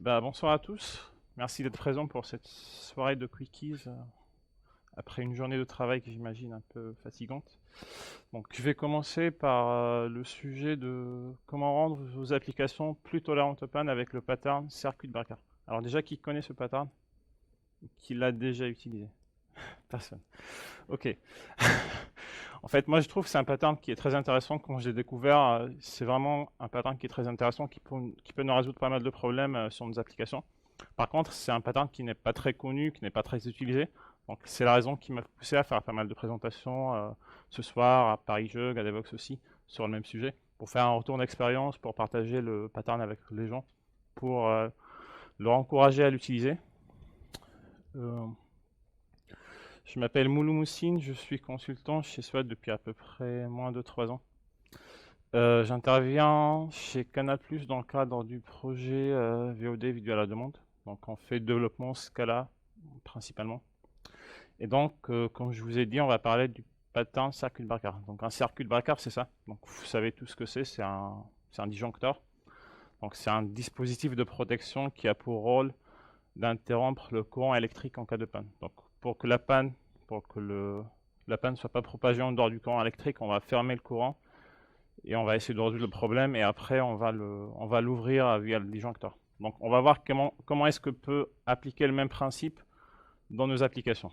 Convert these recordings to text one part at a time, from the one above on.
Bonsoir à tous. Merci d'être présents pour cette soirée de quickies après une journée de travail que j'imagine un peu fatigante. Donc, je vais commencer par le sujet de comment rendre vos applications plus tolérantes aux pannes avec le pattern circuit breaker. Alors déjà, qui connaît ce pattern? Qui l'a déjà utilisé? Personne. Ok. En fait, moi, je trouve que c'est un pattern qui est très intéressant. Quand j'ai découvert, c'est vraiment un pattern qui est très intéressant, qui peut nous résoudre pas mal de problèmes sur nos applications. Par contre, c'est un pattern qui n'est pas très connu, qui n'est pas très utilisé. Donc, c'est la raison qui m'a poussé à faire pas mal de présentations ce soir à Paris Jeux, à Devox aussi, sur le même sujet, pour faire un retour d'expérience, pour partager le pattern avec les gens, pour leur encourager à l'utiliser. Euh, je m'appelle Moulou Moussine, je suis consultant chez SWAT depuis à peu près moins de 3 ans. J'interviens chez Canal+ dans le cadre du projet VOD, vidéo à la demande. Donc on fait développement Scala principalement. Et donc, comme je vous ai dit, on va parler du pattern circuit breaker. Donc un circuit breaker, c'est ça. Donc vous savez tout ce que c'est un disjoncteur. Donc c'est un dispositif de protection qui a pour rôle d'interrompre le courant électrique en cas de panne. Donc pour que la panne ne soit pas propagée en dehors du courant électrique, on va fermer le courant et on va essayer de résoudre le problème et après on va l'ouvrir via le disjoncteur. Donc on va voir comment est-ce que peut appliquer le même principe dans nos applications.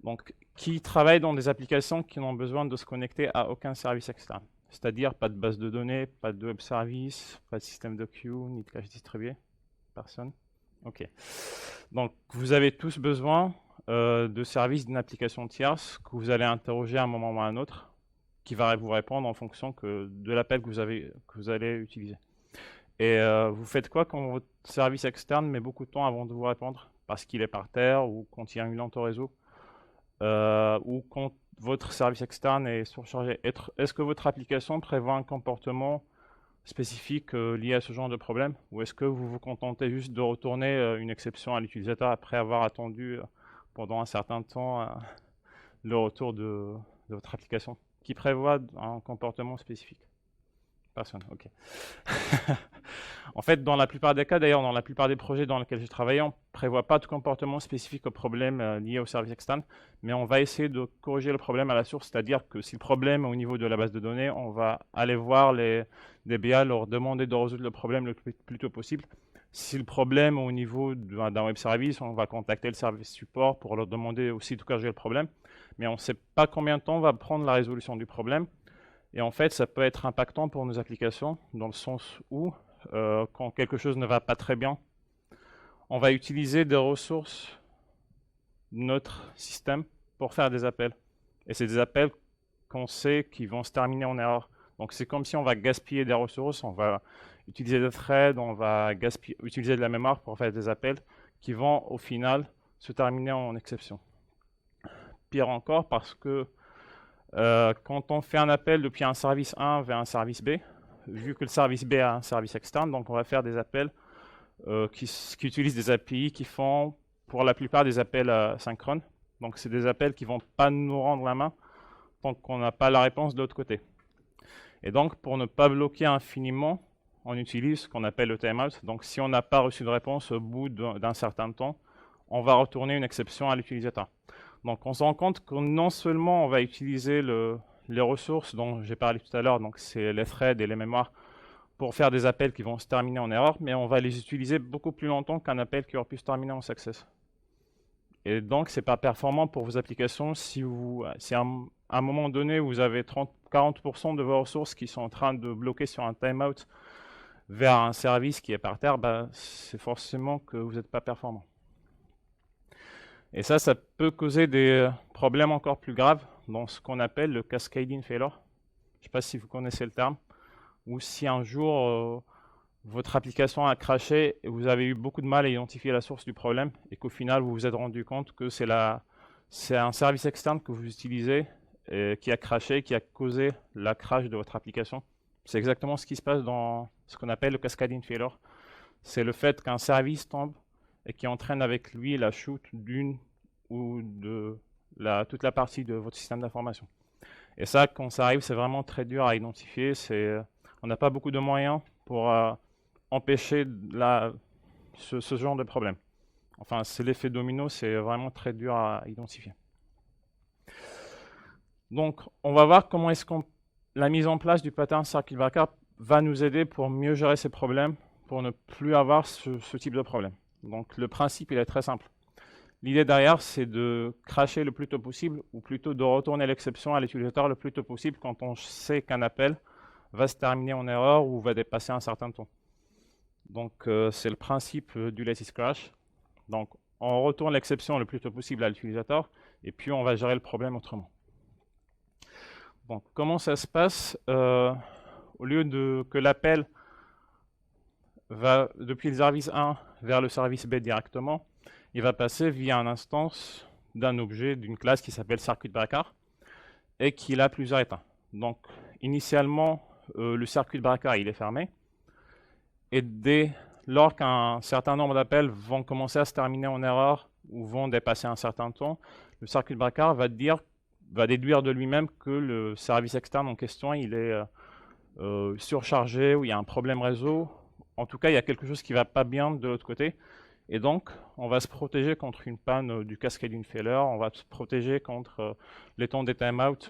Donc qui travaille dans des applications qui n'ont besoin de se connecter à aucun service externe. C'est-à-dire pas de base de données, pas de web service, pas de système de queue, ni de cache distribué. Personne? Ok. Donc vous avez tous besoin de services d'une application tierce que vous allez interroger à un moment ou à un autre, qui va vous répondre en fonction de l'appel que vous allez utiliser. Et vous faites quoi quand votre service externe met beaucoup de temps avant de vous répondre parce qu'il est par terre ou quand il y a une lente au réseau ou quand votre service externe est surchargé? Est-ce que votre application prévoit un comportement spécifique lié à ce genre de problème ou est-ce que vous vous contentez juste de retourner une exception à l'utilisateur après avoir attendu pendant un certain temps le retour de votre application qui prévoit un comportement spécifique? Personne, ok. En fait, dans la plupart des cas, d'ailleurs, dans la plupart des projets dans lesquels j'ai travaillé, on ne prévoit pas de comportement spécifique au problème lié au service externe, mais on va essayer de corriger le problème à la source, c'est-à-dire que si le problème est au niveau de la base de données, on va aller voir les DBA, leur demander de résoudre le problème le plus tôt possible. Si le problème est au niveau d'un web service, on va contacter le service support pour leur demander aussi de corriger le problème, mais on ne sait pas combien de temps va prendre la résolution du problème. Et en fait, ça peut être impactant pour nos applications, dans le sens où, quand quelque chose ne va pas très bien, on va utiliser des ressources de notre système pour faire des appels. Et c'est des appels qu'on sait qui vont se terminer en erreur. Donc c'est comme si on va gaspiller des ressources, on va utiliser des threads, on va utiliser de la mémoire pour faire des appels qui vont au final se terminer en exception. Pire encore parce que quand on fait un appel depuis un service 1 vers un service B, vu que le service B a un service externe, donc on va faire des appels qui utilisent des API qui font pour la plupart des appels synchrones. Donc c'est des appels qui ne vont pas nous rendre la main tant qu'on n'a pas la réponse de l'autre côté. Et donc pour ne pas bloquer infiniment, on utilise ce qu'on appelle le timeout. Donc si on n'a pas reçu de réponse au bout d'un certain temps, on va retourner une exception à l'utilisateur. Donc on se rend compte que non seulement on va utiliser les ressources dont j'ai parlé tout à l'heure, donc c'est les threads et les mémoires, pour faire des appels qui vont se terminer en erreur, mais on va les utiliser beaucoup plus longtemps qu'un appel qui aurait pu se terminer en success. Et donc c'est pas performant pour vos applications si à un moment donné vous avez 40% de vos ressources qui sont en train de bloquer sur un timeout vers un service qui est par terre, c'est forcément que vous n'êtes pas performant. Et ça peut causer des problèmes encore plus graves dans ce qu'on appelle le cascading failure. Je ne sais pas si vous connaissez le terme. Ou si un jour votre application a crashé et vous avez eu beaucoup de mal à identifier la source du problème et qu'au final vous vous êtes rendu compte que c'est un service externe que vous utilisez et qui a crashé, qui a causé la crash de votre application. C'est exactement ce qui se passe dans ce qu'on appelle le cascading failure. C'est le fait qu'un service tombe et qui entraîne avec lui la chute d'une ou de toute la partie de votre système d'information. Et ça, quand ça arrive, c'est vraiment très dur à identifier. On n'a pas beaucoup de moyens pour empêcher ce genre de problème. Enfin, c'est l'effet domino, c'est vraiment très dur à identifier. Donc, on va voir comment est-ce que la mise en place du pattern circuit breaker va nous aider pour mieux gérer ces problèmes, pour ne plus avoir ce type de problème. Donc, le principe, il est très simple. L'idée derrière, c'est de crasher le plus tôt possible, ou plutôt de retourner l'exception à l'utilisateur le plus tôt possible quand on sait qu'un appel va se terminer en erreur ou va dépasser un certain temps. Donc, c'est le principe du lattice crash. Donc, on retourne l'exception le plus tôt possible à l'utilisateur, et puis on va gérer le problème autrement. Donc, comment ça se passe? Au lieu que l'appel va depuis le service 1 vers le service B directement, il va passer via une instance d'un objet, d'une classe qui s'appelle circuit breaker, et qui a plusieurs états. Donc, initialement, le circuit breaker il est fermé, et lors qu'un certain nombre d'appels vont commencer à se terminer en erreur ou vont dépasser un certain temps, le circuit breaker va déduire de lui-même que le service externe en question il est surchargé ou il y a un problème réseau. En tout cas, il y a quelque chose qui ne va pas bien de l'autre côté. Et donc, on va se protéger contre une panne du cascading failure, on va se protéger contre les temps des timeouts,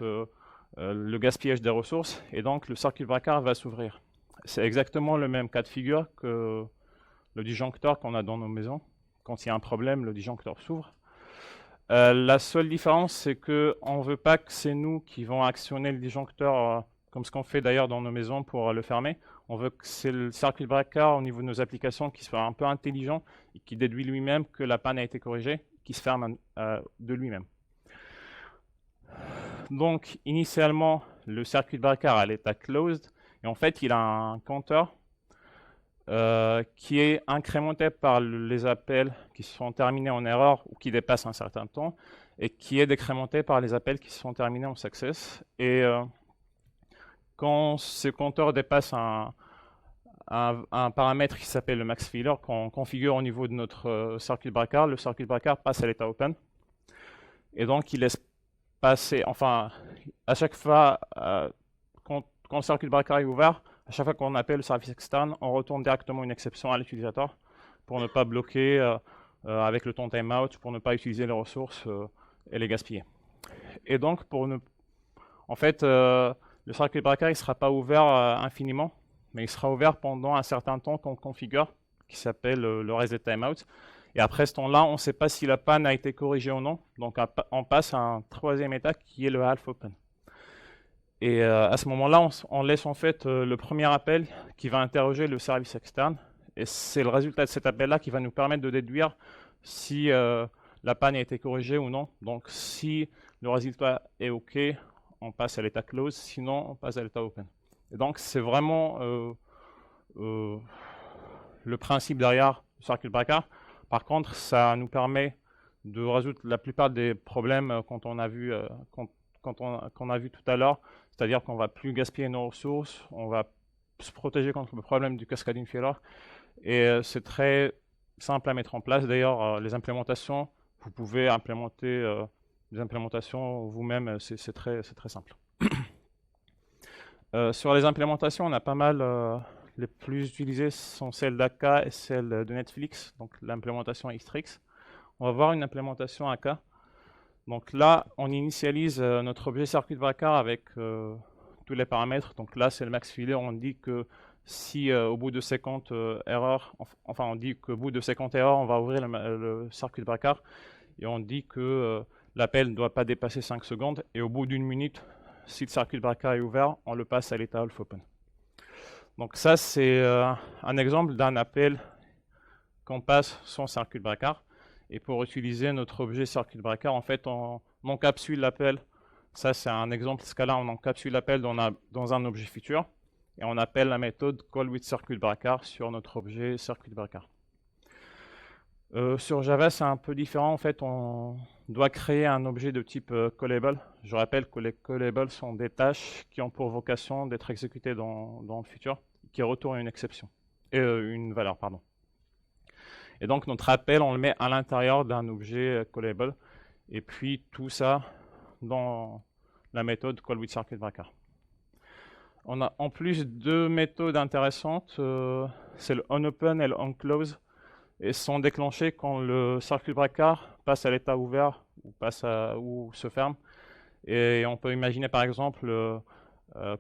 le gaspillage des ressources, et donc le circuit breaker va s'ouvrir. C'est exactement le même cas de figure que le disjoncteur qu'on a dans nos maisons. Quand il y a un problème, le disjoncteur s'ouvre. La seule différence, c'est qu'on ne veut pas que c'est nous qui vont actionner le disjoncteur, comme ce qu'on fait d'ailleurs dans nos maisons pour le fermer. On veut que c'est le circuit breaker au niveau de nos applications qui soit un peu intelligent et qui déduit lui-même que la panne a été corrigée, qui se ferme de lui-même. Donc, initialement, le circuit breaker à l'état closed, et en fait, il a un compteur qui est incrémenté par les appels qui sont terminés en erreur ou qui dépassent un certain temps, et qui est décrémenté par les appels qui sont terminés en success. Et quand ce compteur dépasse un paramètre qui s'appelle le max failure, qu'on configure au niveau de notre circuit breaker, le circuit breaker passe à l'état open. Et donc, il laisse passer, enfin, à chaque fois, quand le circuit breaker est ouvert, à chaque fois qu'on appelle le service externe, on retourne directement une exception à l'utilisateur pour ne pas bloquer avec le temps timeout, pour ne pas utiliser les ressources et les gaspiller. Et donc, en fait, le circuit breaker ne sera pas ouvert infiniment, mais il sera ouvert pendant un certain temps qu'on configure, qui s'appelle le reset timeout. Et après ce temps-là, on ne sait pas si la panne a été corrigée ou non. Donc, on passe à un troisième état qui est le half open. Et à ce moment-là, on laisse en fait le premier appel qui va interroger le service externe. Et c'est le résultat de cet appel-là qui va nous permettre de déduire si la panne a été corrigée ou non. Donc, si le résultat est OK, on passe à l'état close. Sinon, on passe à l'état open. Et donc, c'est vraiment le principe derrière le circuit breaker. Par contre, ça nous permet de résoudre la plupart des problèmes qu'on a vu tout à l'heure, c'est-à-dire qu'on ne va plus gaspiller nos ressources, on va se protéger contre le problème du cascading failure, et c'est très simple à mettre en place. D'ailleurs, les implémentations, vous pouvez implémenter des implémentations vous-même, c'est très simple. Sur les implémentations, on a pas mal. Les plus utilisées sont celles d'AK et celles de Netflix, donc l'implémentation Xtrix. On va voir une implémentation AK. Donc là, on initialise notre objet circuit breaker avec tous les paramètres. Donc là, c'est le max failure. On dit que si au bout de 50 erreurs, enfin on dit qu'au bout de 50 erreurs, on va ouvrir le circuit breaker. Et on dit que l'appel ne doit pas dépasser 5 secondes. Et au bout d'une minute, si le circuit breaker est ouvert, on le passe à l'état half open. Donc ça, c'est un exemple d'un appel qu'on passe sans circuit breaker. Et pour utiliser notre objet circuit breaker, en fait, on encapsule l'appel. Ça, c'est un exemple. Ce cas-là, on encapsule l'appel dans un objet futur. Et on appelle la méthode callWithCircuitBreaker sur notre objet circuit breaker. Sur Java, c'est un peu différent. En fait, on doit créer un objet de type callable. Je rappelle que les callables sont des tâches qui ont pour vocation d'être exécutées dans le futur, qui retournent une exception, une valeur, pardon. Et donc, notre appel, on le met à l'intérieur d'un objet callable. Et puis, tout ça dans la méthode callWithCircuitBreaker. On a en plus deux méthodes intéressantes, c'est le on-open et le on-close, et sont déclenchées quand le circuit breaker passe à l'état ouvert ou se ferme. Et on peut imaginer par exemple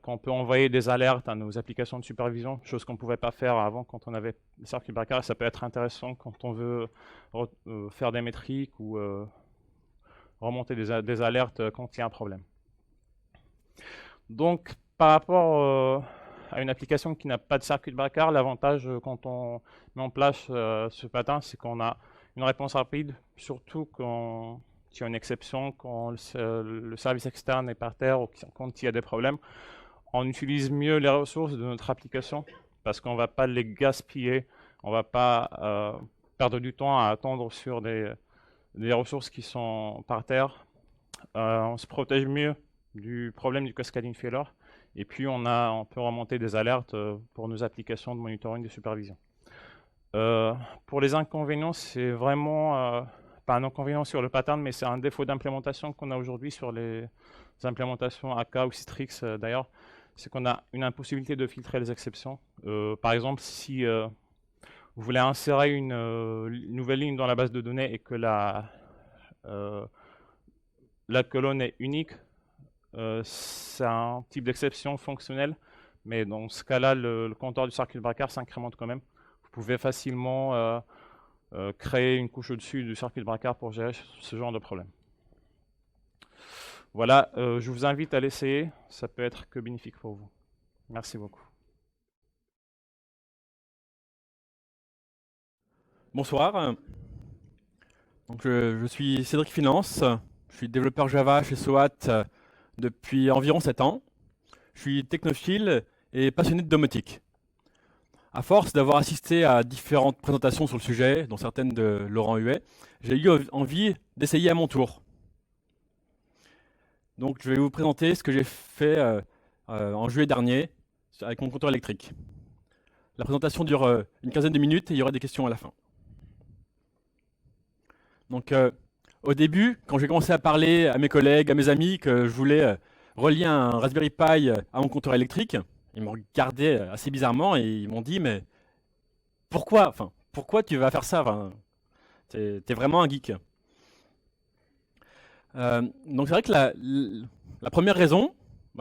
qu'on peut envoyer des alertes à nos applications de supervision, chose qu'on ne pouvait pas faire avant quand on avait le circuit breaker. Ça peut être intéressant quand on veut faire des métriques ou remonter des alertes quand il y a un problème. Donc, par rapport à une application qui n'a pas de circuit breaker, l'avantage quand on met en place ce pattern, c'est qu'on a une réponse rapide, surtout quand il y a une exception, quand le service externe est par terre ou quand il y a des problèmes. On utilise mieux les ressources de notre application parce qu'on ne va pas les gaspiller, on ne va pas perdre du temps à attendre sur des ressources qui sont par terre. On se protège mieux du problème du cascading failure. Et puis, on peut remonter des alertes pour nos applications de monitoring de supervision. Pour les inconvénients, c'est vraiment pas un inconvénient sur le pattern, mais c'est un défaut d'implémentation qu'on a aujourd'hui sur les implémentations AK ou Citrix d'ailleurs. C'est qu'on a une impossibilité de filtrer les exceptions. Par exemple, si vous voulez insérer une nouvelle ligne dans la base de données et que la colonne est unique, c'est un type d'exception fonctionnelle, mais dans ce cas-là, le compteur du circuit breaker s'incrémente quand même. Vous pouvez facilement créer une couche au-dessus du circuit breaker pour gérer ce genre de problème. Voilà, je vous invite à l'essayer, ça peut être que bénéfique pour vous. Merci beaucoup. Bonsoir, donc je suis Cédric Finance, je suis développeur Java chez SOAT depuis environ 7 ans. Je suis technophile et passionné de domotique. À force d'avoir assisté à différentes présentations sur le sujet, dont certaines de Laurent Huet, j'ai eu envie d'essayer à mon tour. Donc je vais vous présenter ce que j'ai fait en juillet dernier avec mon compteur électrique. La présentation dure une quinzaine de minutes et il y aura des questions à la fin. Donc au début, quand j'ai commencé à parler à mes collègues, à mes amis que je voulais relier un Raspberry Pi à mon compteur électrique, ils me regardaient assez bizarrement et ils m'ont dit mais pourquoi tu vas faire ça, t'es vraiment un geek. Donc c'est vrai que la première raison,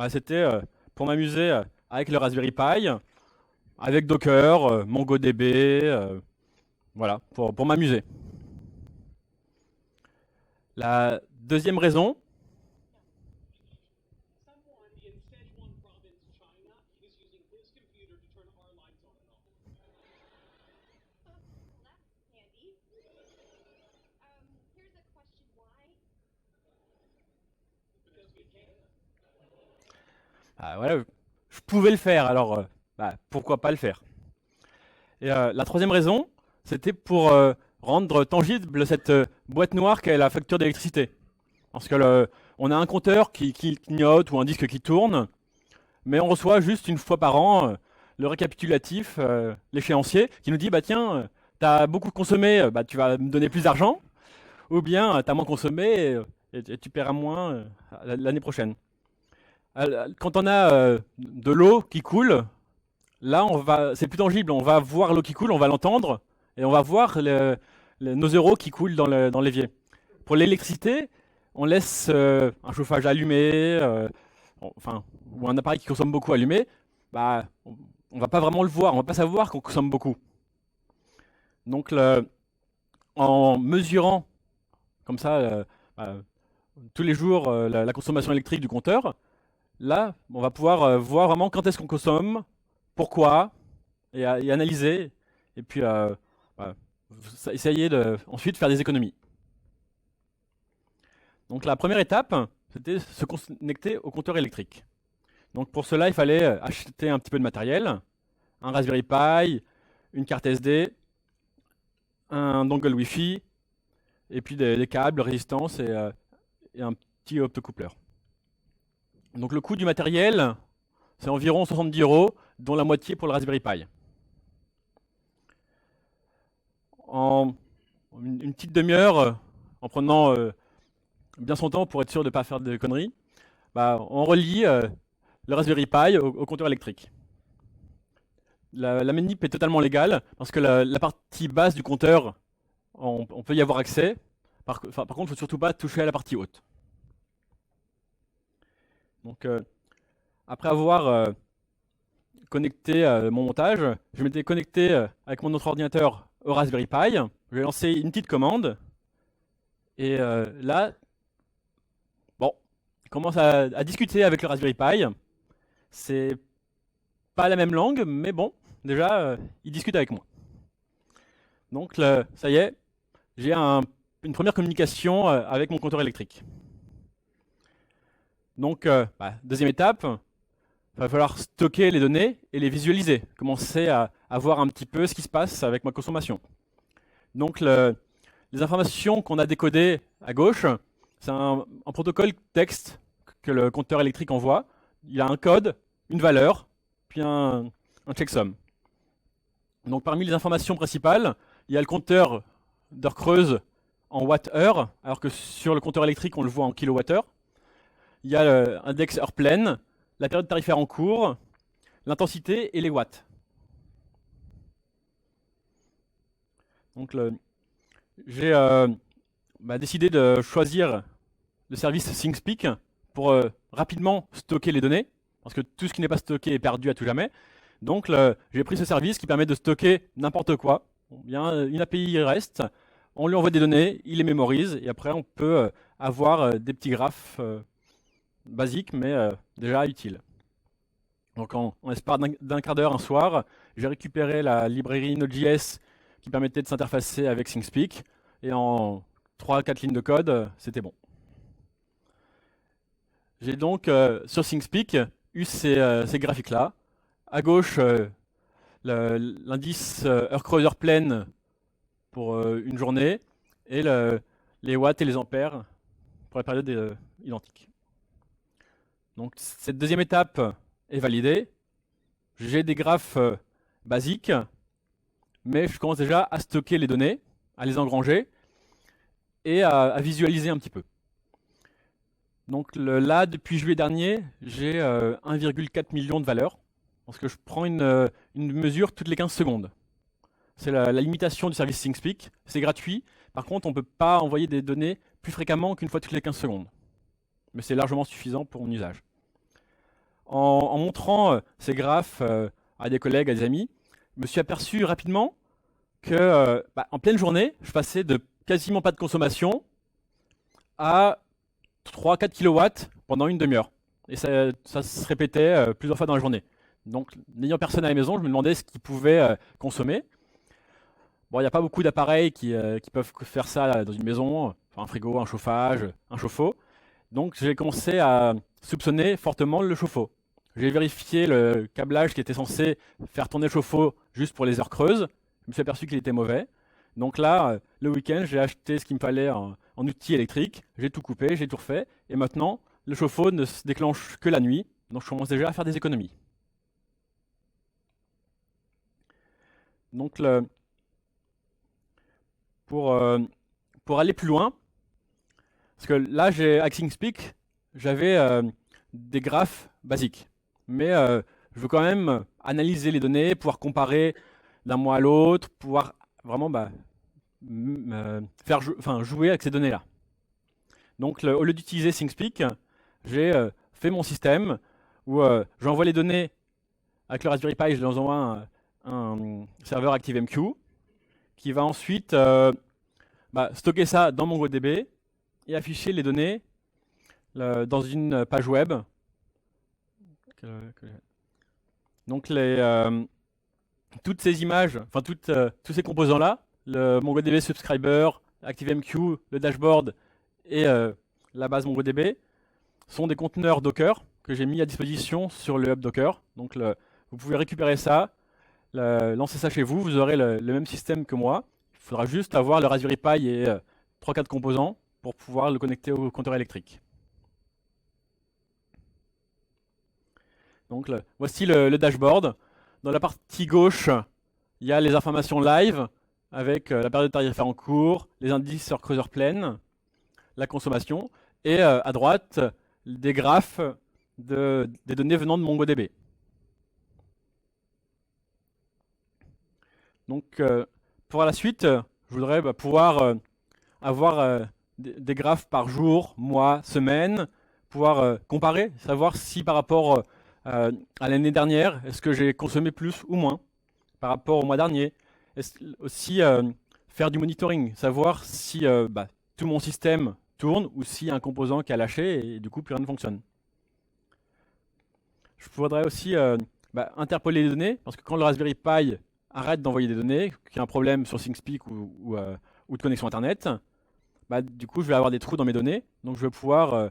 c'était pour m'amuser avec le Raspberry Pi, avec Docker, MongoDB, voilà, pour m'amuser. La deuxième raison, voilà, je pouvais le faire, alors pourquoi pas le faire. Et la troisième raison, c'était pour rendre tangible cette boîte noire qu'est la facture d'électricité. Parce que on a un compteur qui clignote ou un disque qui tourne, mais on reçoit juste une fois par an le récapitulatif, l'échéancier, qui nous dit bah tiens, tu as beaucoup consommé, tu vas me donner plus d'argent, ou bien tu as moins consommé et tu paieras moins l'année prochaine. Quand on a de l'eau qui coule, là c'est plus tangible, on va voir l'eau qui coule, on va l'entendre, et on va voir nos euros qui coulent dans l'évier. Pour l'électricité, on laisse un chauffage allumé, ou un appareil qui consomme beaucoup allumé, on va pas vraiment le voir, on va pas savoir qu'on consomme beaucoup. Donc en mesurant comme ça tous les jours la consommation électrique du compteur, là on va pouvoir voir vraiment quand est-ce qu'on consomme, pourquoi, et analyser, et puis essayer ensuite faire des économies. Donc la première étape, c'était se connecter au compteur électrique. Donc pour cela, il fallait acheter un petit peu de matériel, un Raspberry Pi, une carte SD, un dongle Wi-Fi, et puis des câbles, résistance et un petit optocoupleur. Donc le coût du matériel, c'est environ 70 €, dont la moitié pour le Raspberry Pi. En une petite demi-heure, en prenant bien son temps pour être sûr de ne pas faire de conneries, on relie le Raspberry Pi au compteur électrique. La manip est totalement légale parce que la partie basse du compteur, on peut y avoir accès. Par contre, il ne faut surtout pas toucher à la partie haute. Donc, après avoir connecté mon montage, je m'étais connecté avec mon autre ordinateur au Raspberry Pi. Je vais lancer une petite commande. Et là, bon, je commence à discuter avec le Raspberry Pi. C'est pas la même langue, mais bon, déjà, il discute avec moi. Donc, ça y est, j'ai une première communication avec mon compteur électrique. Donc, deuxième étape, il va falloir stocker les données et les visualiser, commencer à voir un petit peu ce qui se passe avec ma consommation. Donc, les informations qu'on a décodées à gauche, c'est un protocole texte que le compteur électrique envoie. Il a un code, une valeur, puis un checksum. Donc, parmi les informations principales, il y a le compteur d'heure creuse en watts-heure, alors que sur le compteur électrique, on le voit en kilowattheure. Il y a l'index heure pleine, la période tarifaire en cours, l'intensité et les watts. Donc, j'ai décidé de choisir le service ThingSpeak pour rapidement stocker les données, parce que tout ce qui n'est pas stocké est perdu à tout jamais. Donc, j'ai pris ce service qui permet de stocker n'importe quoi. Il y a une API REST, on lui envoie des données, il les mémorise, et après, on peut avoir des petits graphes basiques, mais déjà utiles. Donc, en l'espace d'un quart d'heure, un soir, j'ai récupéré la librairie Node.js qui permettait de s'interfacer avec ThingSpeak, et en 3-4 lignes de code, c'était bon. J'ai donc, sur ThingSpeak, eu ces graphiques-là. À gauche, l'indice heure creuse, heure pleine pour une journée, et les watts et les ampères pour la période identique. Donc, cette deuxième étape est validée. J'ai des graphes basiques, mais je commence déjà à stocker les données, à les engranger et à visualiser un petit peu. Donc là, depuis juillet dernier, j'ai 1,4 million de valeurs, parce que je prends une mesure toutes les 15 secondes. C'est la limitation du service ThingSpeak, c'est gratuit. Par contre, on ne peut pas envoyer des données plus fréquemment qu'une fois toutes les 15 secondes. Mais c'est largement suffisant pour mon usage. En montrant ces graphes à des collègues, à des amis, je me suis aperçu rapidement que en pleine journée, je passais de quasiment pas de consommation à 3-4 kW pendant une demi-heure. Et ça se répétait plusieurs fois dans la journée. Donc, n'ayant personne à la maison, je me demandais ce qu'ils pouvaient consommer. Bon, il n'y a pas beaucoup d'appareils qui peuvent faire ça dans une maison, enfin, un frigo, un chauffage, un chauffe-eau. Donc, j'ai commencé à soupçonner fortement le chauffe-eau. J'ai vérifié le câblage qui était censé faire tourner le chauffe-eau juste pour les heures creuses. Je me suis aperçu qu'il était mauvais. Donc là, le week-end, j'ai acheté ce qu'il me fallait en outils électriques. J'ai tout coupé, j'ai tout refait. Et maintenant, le chauffe-eau ne se déclenche que la nuit. Donc je commence déjà à faire des économies. Donc pour aller plus loin, parce que là, avec ThingSpeak, j'avais des graphes basiques. Mais je veux quand même analyser les données, pouvoir comparer d'un mois à l'autre, pouvoir vraiment jouer avec ces données-là. Donc, au lieu d'utiliser ThingSpeak, j'ai fait mon système où j'envoie les données avec le Raspberry Pi, je les envoie un serveur ActiveMQ qui va ensuite stocker ça dans MongoDB et afficher les données dans une page web. Donc, toutes ces images, enfin tous ces composants-là, le MongoDB Subscriber, ActiveMQ, le dashboard et la base MongoDB, sont des conteneurs Docker que j'ai mis à disposition sur le hub Docker. Donc vous pouvez récupérer ça, lancer ça chez vous, vous aurez le même système que moi. Il faudra juste avoir le Raspberry Pi et 3-4 composants pour pouvoir le connecter au compteur électrique. Donc voici le dashboard. Dans la partie gauche, il y a les informations live avec la période tarifaire en cours, les indices heure creuse, heure pleine, la consommation. Et à droite, des graphes des données venant de MongoDB. Donc, pour la suite, je voudrais pouvoir avoir des graphes par jour, mois, semaine, pouvoir comparer, savoir si par rapport à l'année dernière, est-ce que j'ai consommé plus ou moins par rapport au mois dernier. Aussi faire du monitoring, savoir si tout mon système tourne ou s'il y a un composant qui a lâché et du coup plus rien ne fonctionne. Je voudrais aussi interpoler les données, parce que quand le Raspberry Pi arrête d'envoyer des données, qu'il y a un problème sur ThingSpeak ou de connexion Internet, du coup je vais avoir des trous dans mes données, donc je vais pouvoir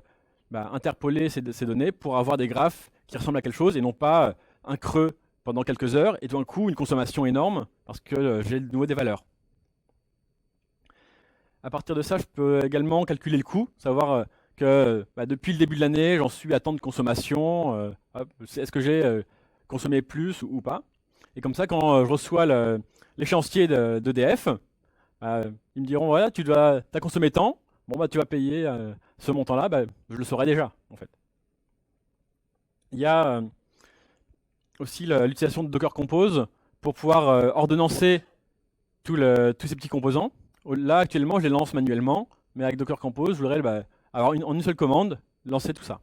interpoler ces données pour avoir des graphes qui ressemblent à quelque chose et non pas un creux pendant quelques heures et tout d'un coup une consommation énorme parce que j'ai de nouveau des valeurs. À partir de ça, je peux également calculer le coût, savoir que depuis le début de l'année, j'en suis à tant de consommation, est-ce que j'ai consommé plus ou pas. Et comme ça, quand je reçois l'échéancier d'EDF, ils me diront, voilà, tu as consommé tant, bon, tu vas payer ce montant-là, je le saurai déjà, en fait. Il y a aussi l'utilisation de Docker Compose pour pouvoir ordonnancer tous ces petits composants. Là, actuellement, je les lance manuellement, mais avec Docker Compose, je voudrais avoir en une seule commande, lancer tout ça.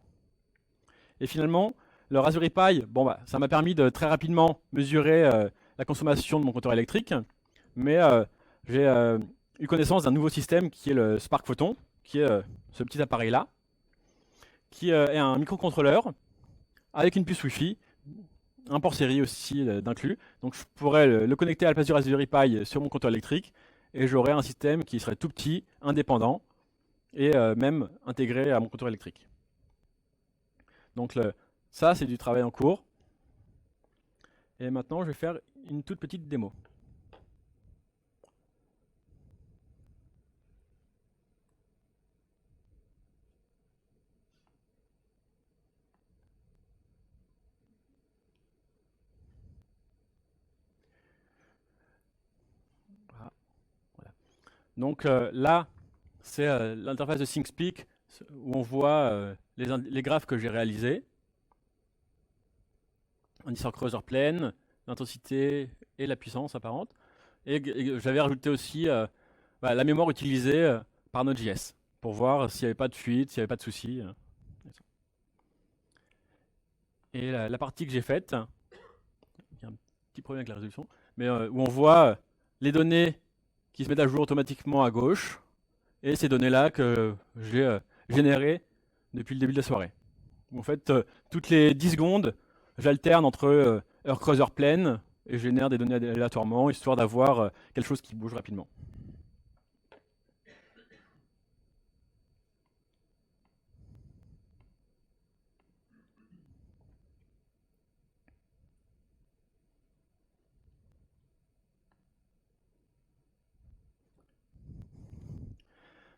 Et finalement, le Raspberry Pi, ça m'a permis de très rapidement mesurer la consommation de mon compteur électrique, mais j'ai eu connaissance d'un nouveau système qui est le Spark Photon, qui est ce petit appareil-là, qui est un microcontrôleur avec une puce Wi-Fi, un port série aussi d'inclus. Donc je pourrais le connecter à la place du Raspberry Pi sur mon compteur électrique et j'aurais un système qui serait tout petit, indépendant et même intégré à mon compteur électrique. Donc ça, c'est du travail en cours. Et maintenant, je vais faire une toute petite démo. Voilà. Donc là, c'est l'interface de ThingSpeak où on voit les graphes que j'ai réalisés. Indice creuseur plane, l'intensité et la puissance apparente. Et j'avais rajouté aussi la mémoire utilisée par Node.js pour voir s'il n'y avait pas de fuite, s'il n'y avait pas de soucis. Et la partie que j'ai faite, il y a un petit problème avec la résolution, mais où on voit les données qui se mettent à jour automatiquement à gauche et ces données-là que j'ai générées depuis le début de la soirée. En fait, toutes les 10 secondes, j'alterne entre heure creuseur pleine et je génère des données aléatoirement, histoire d'avoir quelque chose qui bouge rapidement.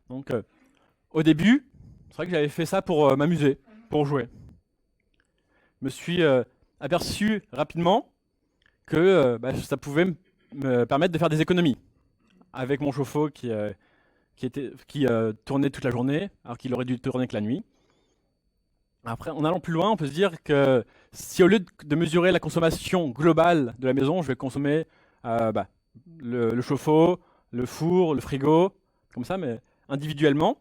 Donc, au début, c'est vrai que j'avais fait ça pour m'amuser, pour jouer. Je me suis aperçu rapidement que ça pouvait me permettre de faire des économies avec mon chauffe-eau qui tournait toute la journée, alors qu'il aurait dû tourner que la nuit. Après, en allant plus loin, on peut se dire que si au lieu de mesurer la consommation globale de la maison, je vais consommer le chauffe-eau, le four, le frigo, comme ça, mais individuellement,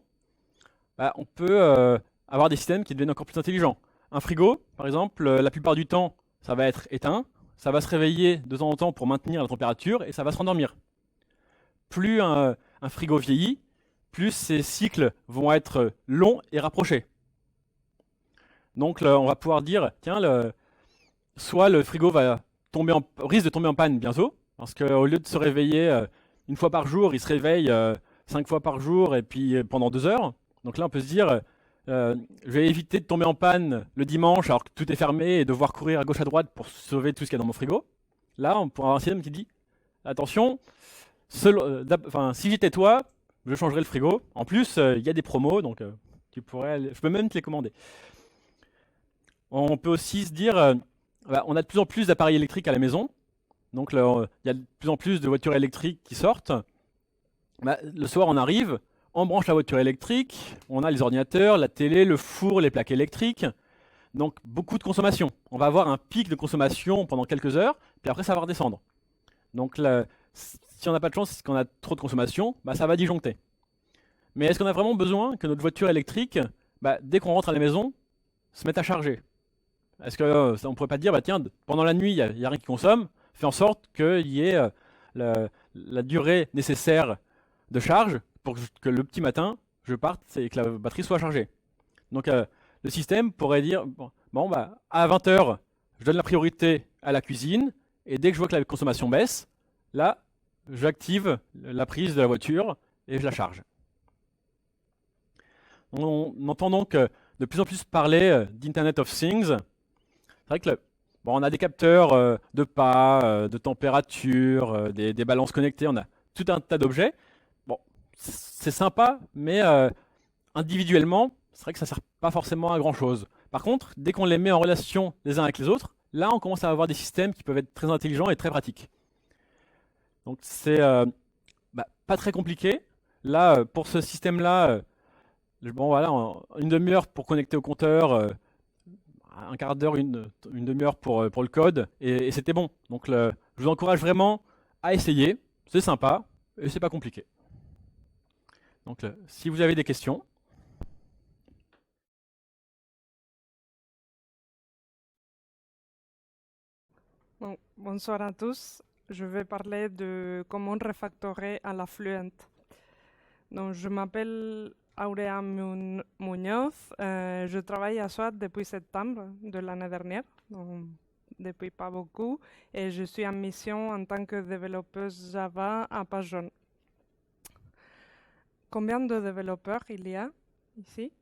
on peut avoir des systèmes qui deviennent encore plus intelligents. Un frigo, par exemple, la plupart du temps, ça va être éteint, ça va se réveiller de temps en temps pour maintenir la température et ça va se rendormir. Plus un frigo vieillit, plus ses cycles vont être longs et rapprochés. Donc on va pouvoir dire, tiens, soit le frigo risque de tomber en panne bientôt, parce qu'au lieu de se réveiller une fois par jour, il se réveille 5 fois par jour et puis pendant 2 heures. Donc là, on peut se dire, je vais éviter de tomber en panne le dimanche alors que tout est fermé et devoir courir à gauche à droite pour sauver tout ce qu'il y a dans mon frigo. Là, on pourra avoir un système qui dit, attention, si j'étais toi, je changerais le frigo. En plus, il y a des promos, donc je peux même te les commander. On peut aussi se dire, on a de plus en plus d'appareils électriques à la maison. Donc il y a de plus en plus de voitures électriques qui sortent. Le soir, on arrive, on branche la voiture électrique, on a les ordinateurs, la télé, le four, les plaques électriques. Donc beaucoup de consommation. On va avoir un pic de consommation pendant quelques heures, puis après ça va redescendre. Donc si on n'a pas de chance, qu'on a trop de consommation, bah, ça va disjoncter. Mais est-ce qu'on a vraiment besoin que notre voiture électrique, bah, dès qu'on rentre à la maison, se mette à charger? Est-ce qu'on ne pourrait pas dire, bah, tiens, pendant la nuit, il n'y a rien qui consomme, fais en sorte qu'il y ait la durée nécessaire de charge pour que le petit matin, je parte et que la batterie soit chargée. Donc le système pourrait dire, bon, bah, à 20h, je donne la priorité à la cuisine, et dès que je vois que la consommation baisse, là, j'active la prise de la voiture et je la charge. On entend donc de plus en plus parler d'Internet of Things. C'est vrai que on a des capteurs de pas, de température, des balances connectées, on a tout un tas d'objets. Bon, c'est sympa, mais individuellement, c'est vrai que ça ne sert pas forcément à grand chose. Par contre, dès qu'on les met en relation les uns avec les autres, là on commence à avoir des systèmes qui peuvent être très intelligents et très pratiques. Donc c'est pas très compliqué. Là, pour ce système-là, bon voilà, une demi-heure pour connecter au compteur, un quart d'heure, une demi-heure pour le code, et c'était bon. Donc je vous encourage vraiment à essayer, c'est sympa, et c'est pas compliqué. Donc si vous avez des questions. Bon, bonsoir à tous. Je vais parler de comment refactorer à la Fluent. Donc, je m'appelle Aurea Muñoz. Je travaille à SWAT depuis septembre de l'année dernière, donc depuis pas beaucoup, et je suis en mission en tant que développeuse Java à Page Jaune. Combien de développeurs il y a ici?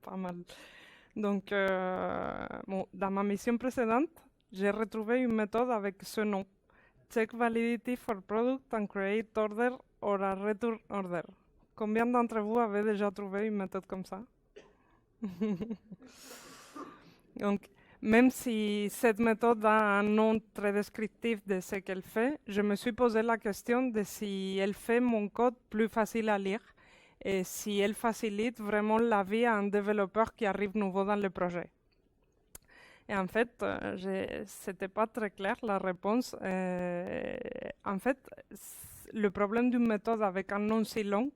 Pas mal. Donc, dans ma mission précédente, j'ai retrouvé une méthode avec ce nom. Check validity for product and create order or a return order. Combien d'entre vous avez déjà trouvé une méthode comme ça? Donc, même si cette méthode a un nom très descriptif de ce qu'elle fait, je me suis posé la question de si elle fait mon code plus facile à lire et si elle facilite vraiment la vie à un développeur qui arrive nouveau dans le projet. Et en fait, c'était pas très clair la réponse. En fait, le problème d'une méthode avec un nom si long,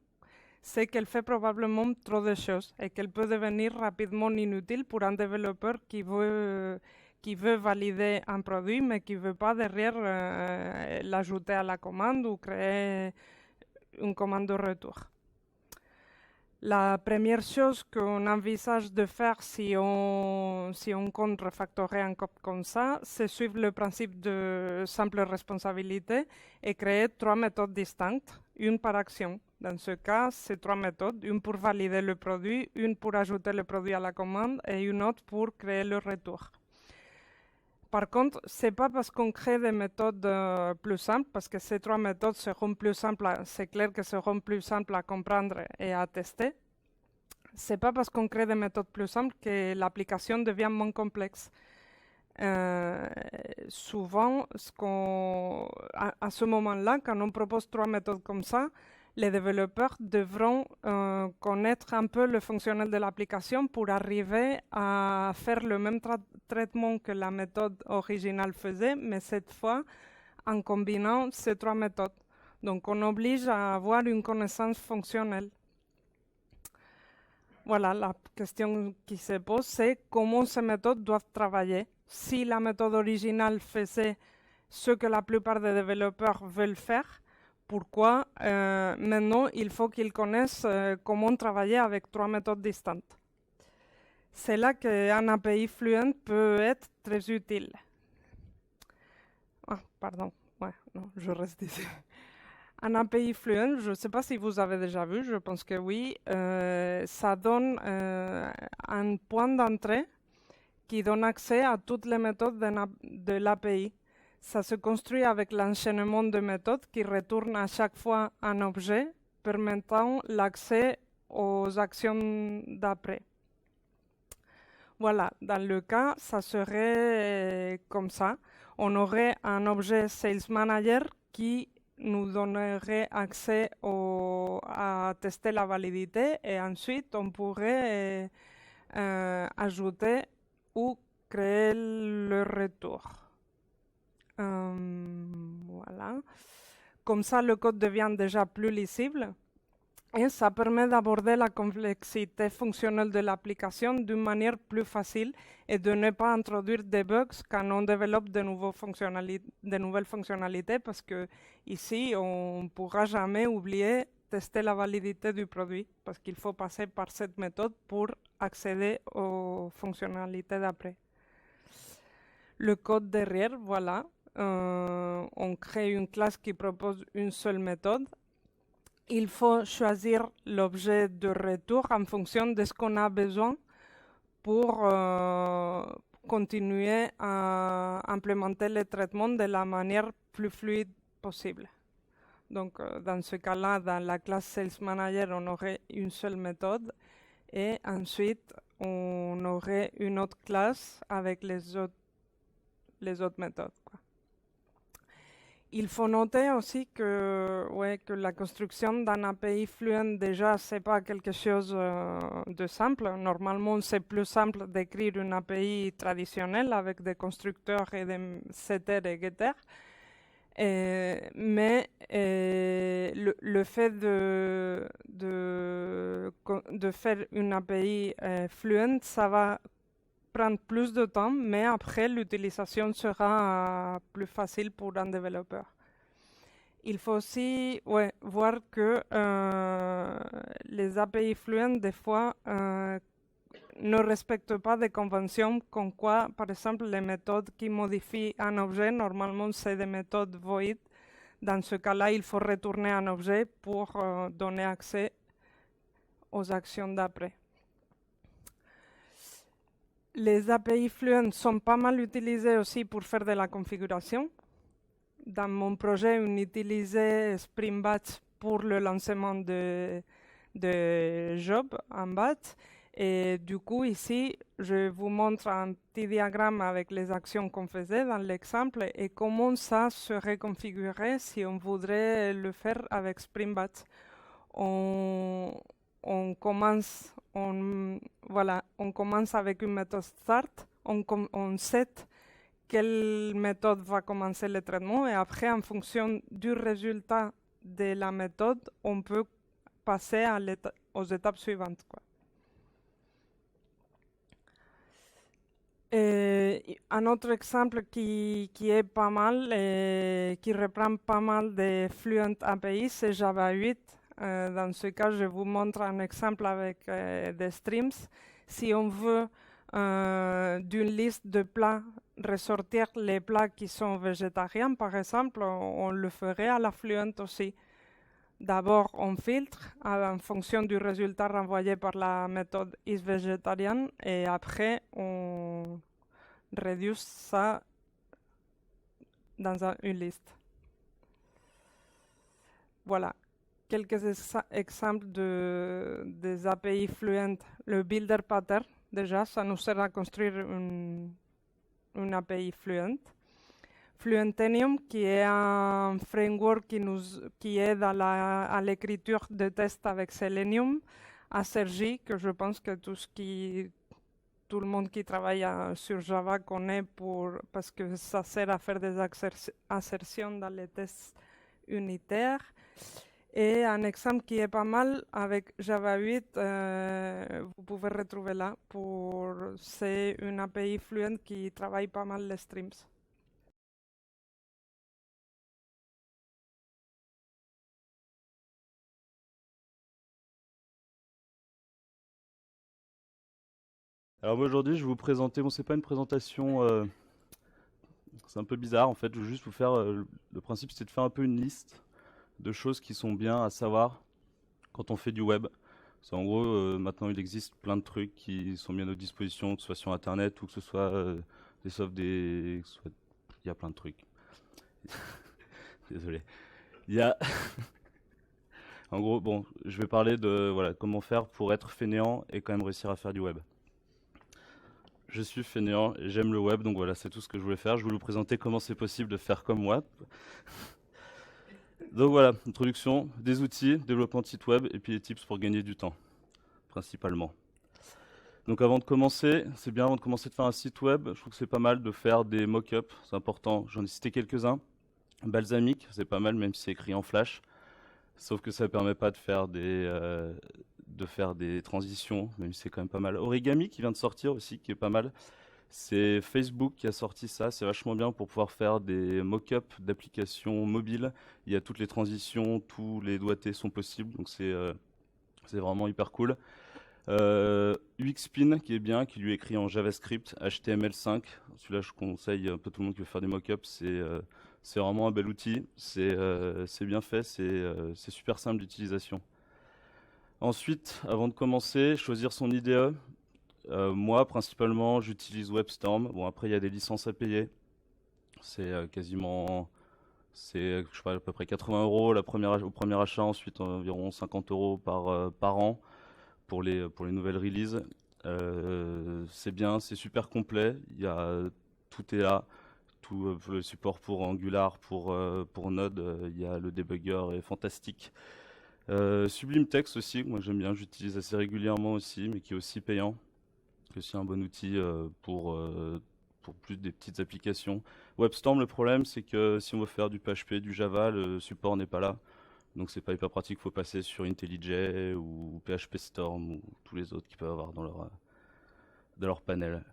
c'est qu'elle fait probablement trop de choses et qu'elle peut devenir rapidement inutile pour un développeur qui veut valider un produit, mais qui ne veut pas derrière l'ajouter à la commande ou créer une commande de retour. La première chose qu'on envisage de faire si on compte refactorer un code comme ça, c'est suivre le principe de simple responsabilité et créer 3 méthodes distinctes, une par action. Dans ce cas, c'est 3 méthodes, une pour valider le produit, une pour ajouter le produit à la commande et une autre pour créer le retour. Par contre, ce n'est pas parce qu'on crée des méthodes plus simples, parce que ces 3 méthodes seront plus simples, c'est clair que seront plus simples à comprendre et à tester. Ce n'est pas parce qu'on crée des méthodes plus simples que l'application devient moins complexe. Souvent, à ce moment-là, quand on propose 3 méthodes comme ça, les développeurs devront connaître un peu le fonctionnel de l'application pour arriver à faire le même traitement que la méthode originale faisait, mais cette fois en combinant ces 3 méthodes. Donc on oblige à avoir une connaissance fonctionnelle. Voilà, la question qui se pose, c'est comment ces méthodes doivent travailler. Si la méthode originale faisait ce que la plupart des développeurs veulent faire, pourquoi maintenant il faut qu'ils connaissent comment travailler avec 3 méthodes distinctes. C'est là qu'un API Fluent peut être très utile. Ah, pardon, ouais, non, je reste ici. Un API Fluent, je ne sais pas si vous avez déjà vu, je pense que oui, ça donne un point d'entrée qui donne accès à toutes les méthodes de l'API. Ça se construit avec l'enchaînement de méthodes qui retournent à chaque fois un objet permettant l'accès aux actions d'après. Voilà, dans le cas, ça serait comme ça. On aurait un objet Sales Manager qui nous donnerait accès à tester la validité et ensuite on pourrait ajouter ou créer le retour. Voilà. Comme ça, le code devient déjà plus lisible et ça permet d'aborder la complexité fonctionnelle de l'application d'une manière plus facile et de ne pas introduire des bugs quand on développe de nouvelles fonctionnalités parce que ici, on ne pourra jamais oublier tester la validité du produit parce qu'il faut passer par cette méthode pour accéder aux fonctionnalités d'après. Le code derrière, voilà. On crée une classe qui propose une seule méthode. Il faut choisir l'objet de retour en fonction de ce qu'on a besoin pour continuer à implémenter le traitement de la manière plus fluide possible. Donc, dans ce cas-là, dans la classe Sales Manager, on aurait une seule méthode et ensuite, on aurait une autre classe avec les autres méthodes, quoi. Il faut noter aussi que la construction d'un API Fluent, déjà, c'est pas quelque chose de simple. Normalement, c'est plus simple d'écrire une API traditionnelle avec des constructeurs et des setters et getters. Mais le fait de faire une API Fluent, ça va prendre plus de temps, mais après l'utilisation sera plus facile pour un développeur. Il faut aussi voir que les API Fluent, des fois, ne respectent pas des conventions comme quoi, par exemple, les méthodes qui modifient un objet, normalement, c'est des méthodes void. Dans ce cas-là, il faut retourner un objet pour donner accès aux actions d'après. Les API Fluent sont pas mal utilisés aussi pour faire de la configuration. Dans mon projet, on utilisait Spring Batch pour le lancement de jobs en batch. Et du coup, ici, je vous montre un petit diagramme avec les actions qu'on faisait dans l'exemple et comment ça serait configuré si on voudrait le faire avec Spring Batch. On commence avec une méthode start, on set quelle méthode va commencer le traitement et après, en fonction du résultat de la méthode, on peut passer aux étapes suivantes, quoi. Et un autre exemple qui est pas mal et qui reprend pas mal de Fluent API, c'est Java 8. Dans ce cas, je vous montre un exemple avec des streams. Si on veut d'une liste de plats ressortir les plats qui sont végétariens, par exemple, on le ferait à la Fluent aussi. D'abord, on filtre en fonction du résultat renvoyé par la méthode isVegetarian et après, on réduit ça dans une liste. Voilà. Quelques exemples des API Fluent. Le Builder Pattern, déjà, ça nous sert à construire une API Fluent. Fluentenium, qui est un framework qui aide à l'écriture de tests avec Selenium. Assergy, que je pense que tout le monde qui travaille sur Java connaît parce que ça sert à faire des assertions dans les tests unitaires. Et un exemple qui est pas mal avec Java 8, vous pouvez retrouver là, c'est une API Fluent qui travaille pas mal les streams. Alors moi aujourd'hui je vais vous présenter, bon c'est pas une présentation, c'est un peu bizarre en fait, je vais juste vous faire, le principe c'est de faire un peu une liste de choses qui sont bien à savoir quand on fait du web. En gros, maintenant il existe plein de trucs qui sont mis à notre disposition, que ce soit sur internet ou que ce soit il y a plein de trucs. Désolé. Il y a en gros, bon, je vais parler de comment faire pour être fainéant et quand même réussir à faire du web. Je suis fainéant et j'aime le web, donc voilà, c'est tout ce que je voulais faire. Je voulais vous présenter comment c'est possible de faire comme moi. Donc voilà, introduction, des outils, développement de site web et puis des tips pour gagner du temps, principalement. Donc avant de commencer, c'est bien avant de commencer de faire un site web, je trouve que c'est pas mal de faire des mock-ups, c'est important. J'en ai cité quelques-uns. Balsamiq, c'est pas mal même si c'est écrit en Flash, sauf que ça permet pas de faire des transitions, même si c'est quand même pas mal. Origami qui vient de sortir aussi, qui est pas mal. C'est Facebook qui a sorti ça, c'est vachement bien pour pouvoir faire des mock-ups d'applications mobiles. Il y a toutes les transitions, tous les doigtés sont possibles, donc c'est vraiment hyper cool. UXPin qui est bien, qui lui est écrit en JavaScript, HTML5. Celui-là, je conseille un peu tout le monde qui veut faire des mock-ups. C'est vraiment un bel outil. C'est bien fait, c'est super simple d'utilisation. Ensuite, avant de commencer, choisir son IDE. Moi, principalement, j'utilise WebStorm. Bon, après, il y a des licences à payer. C'est quasiment, c'est, je sais pas, à peu près 80 euros au premier achat, ensuite environ 50 euros par an pour les nouvelles releases. C'est bien, c'est super complet. Tout est là. Tout le support pour Angular, pour Node, il y a le debugger est fantastique. Sublime Text aussi, moi j'aime bien, j'utilise assez régulièrement aussi, mais qui est aussi payant. C'est aussi un bon outil pour plus des petites applications. WebStorm, le problème c'est que si on veut faire du PHP, du Java, le support n'est pas là. Donc c'est pas hyper pratique, il faut passer sur IntelliJ ou PHP Storm ou tous les autres qu'ils peuvent avoir dans leur panel.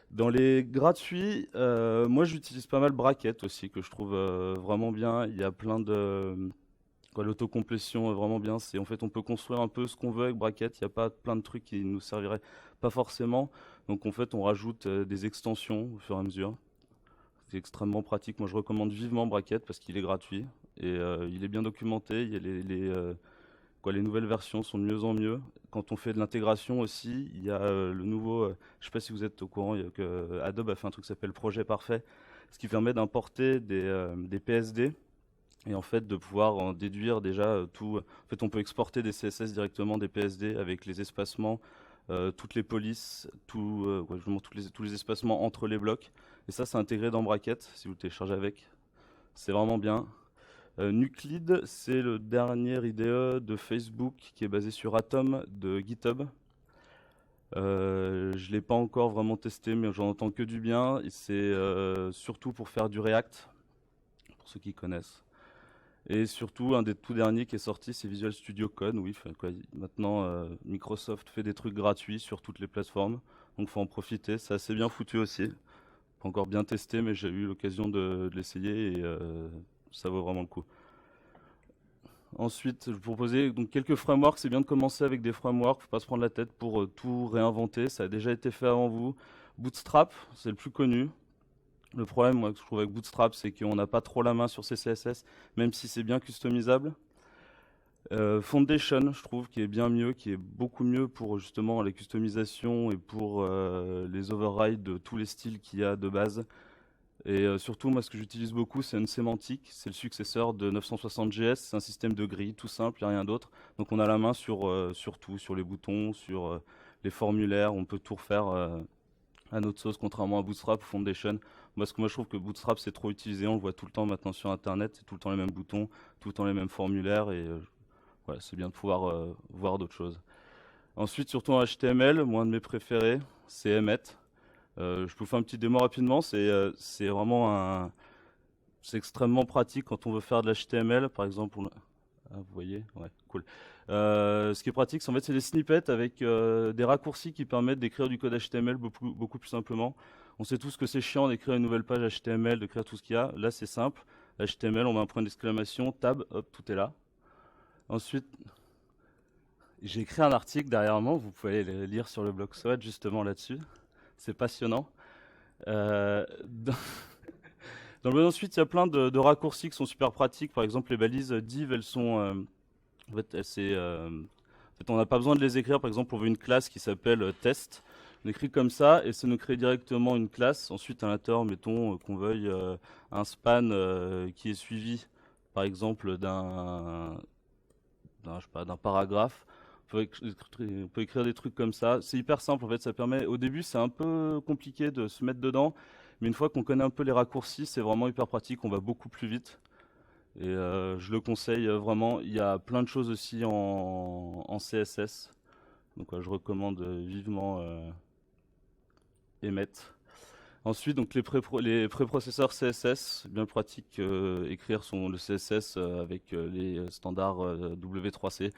Dans les gratuits, moi j'utilise pas mal Bracket aussi, que je trouve vraiment bien. Il y a plein de... L'autocomplétion est vraiment bien. En fait, on peut construire un peu ce qu'on veut avec Bracket. Il n'y a pas plein de trucs qui nous serviraient pas forcément. Donc en fait, on rajoute des extensions au fur et à mesure. C'est extrêmement pratique. Moi, je recommande vivement Bracket parce qu'il est gratuit. Et il est bien documenté. Il y a les nouvelles versions sont de mieux en mieux. Quand on fait de l'intégration aussi, il y a le nouveau, je ne sais pas si vous êtes au courant, que Adobe a fait un truc qui s'appelle Projet Parfait, ce qui permet d'importer des PSD et en fait de pouvoir en déduire déjà tout. En fait, on peut exporter des CSS directement des PSD avec les espacements, toutes les polices, tous les espacements entre les blocs. Et ça, c'est intégré dans Bracket si vous le téléchargez avec. C'est vraiment bien. Nuclid, c'est le dernier IDE de Facebook qui est basé sur Atom de GitHub. Je ne l'ai pas encore vraiment testé, mais j'en entends que du bien. C'est surtout pour faire du React, pour ceux qui connaissent. Et surtout, un des tout derniers qui est sorti, c'est Visual Studio Code. Oui, maintenant, Microsoft fait des trucs gratuits sur toutes les plateformes, donc faut en profiter. C'est assez bien foutu aussi. Pas encore bien testé, mais j'ai eu l'occasion de l'essayer et ça vaut vraiment le coup. Ensuite, je vous proposais donc quelques frameworks. C'est bien de commencer avec des frameworks. Faut pas se prendre la tête pour tout réinventer. Ça a déjà été fait avant vous. Bootstrap, c'est le plus connu. Le problème, moi, que je trouve avec Bootstrap, c'est qu'on n'a pas trop la main sur ces CSS, même si c'est bien customisable. Foundation, je trouve, qui est bien mieux, qui est beaucoup mieux pour justement la customisation et pour les overrides de tous les styles qu'il y a de base. Et surtout, moi, ce que j'utilise beaucoup, c'est Unsemantic. C'est le successeur de 960JS. C'est un système de grille tout simple, il n'y a rien d'autre. Donc on a la main sur tout, sur les boutons, sur les formulaires. On peut tout refaire à notre sauce, contrairement à Bootstrap ou Foundation. Parce que moi, je trouve que Bootstrap, c'est trop utilisé. On le voit tout le temps maintenant sur Internet. C'est tout le temps les mêmes boutons, tout le temps les mêmes formulaires. Et voilà, c'est bien de pouvoir voir d'autres choses. Ensuite, surtout en HTML, moi, un de mes préférés, c'est Emmet. Je peux vous faire un petit démo rapidement. C'est vraiment c'est extrêmement pratique quand on veut faire de l'HTML, par exemple. Ah, vous voyez, ouais, cool. Ce qui est pratique, c'est en fait c'est des snippets avec des raccourcis qui permettent d'écrire du code HTML beaucoup plus simplement. On sait tous que c'est chiant d'écrire une nouvelle page HTML, d'écrire tout ce qu'il y a. Là, c'est simple. HTML, on met un point d'exclamation, tab, hop, tout est là. Ensuite, j'ai écrit un article dernièrement. Vous pouvez aller le lire sur le blog SOAT justement là-dessus. C'est passionnant. Ensuite, il y a plein de raccourcis qui sont super pratiques. Par exemple, les balises div, elles sont... en fait, on n'a pas besoin de les écrire. Par exemple, on veut une classe qui s'appelle test. On écrit comme ça et ça nous crée directement une classe. Ensuite, à l'intérieur, mettons qu'on veuille un span qui est suivi, par exemple, d'un paragraphe. On peut écrire des trucs comme ça. C'est hyper simple en fait, ça permet. Au début, c'est un peu compliqué de se mettre dedans, mais une fois qu'on connaît un peu les raccourcis, c'est vraiment hyper pratique. On va beaucoup plus vite. Et je le conseille vraiment. Il y a plein de choses aussi en CSS Donc je recommande vivement Emmet. Ensuite, donc les préprocesseurs CSS, bien pratique écrire le CSS avec les standards W3C.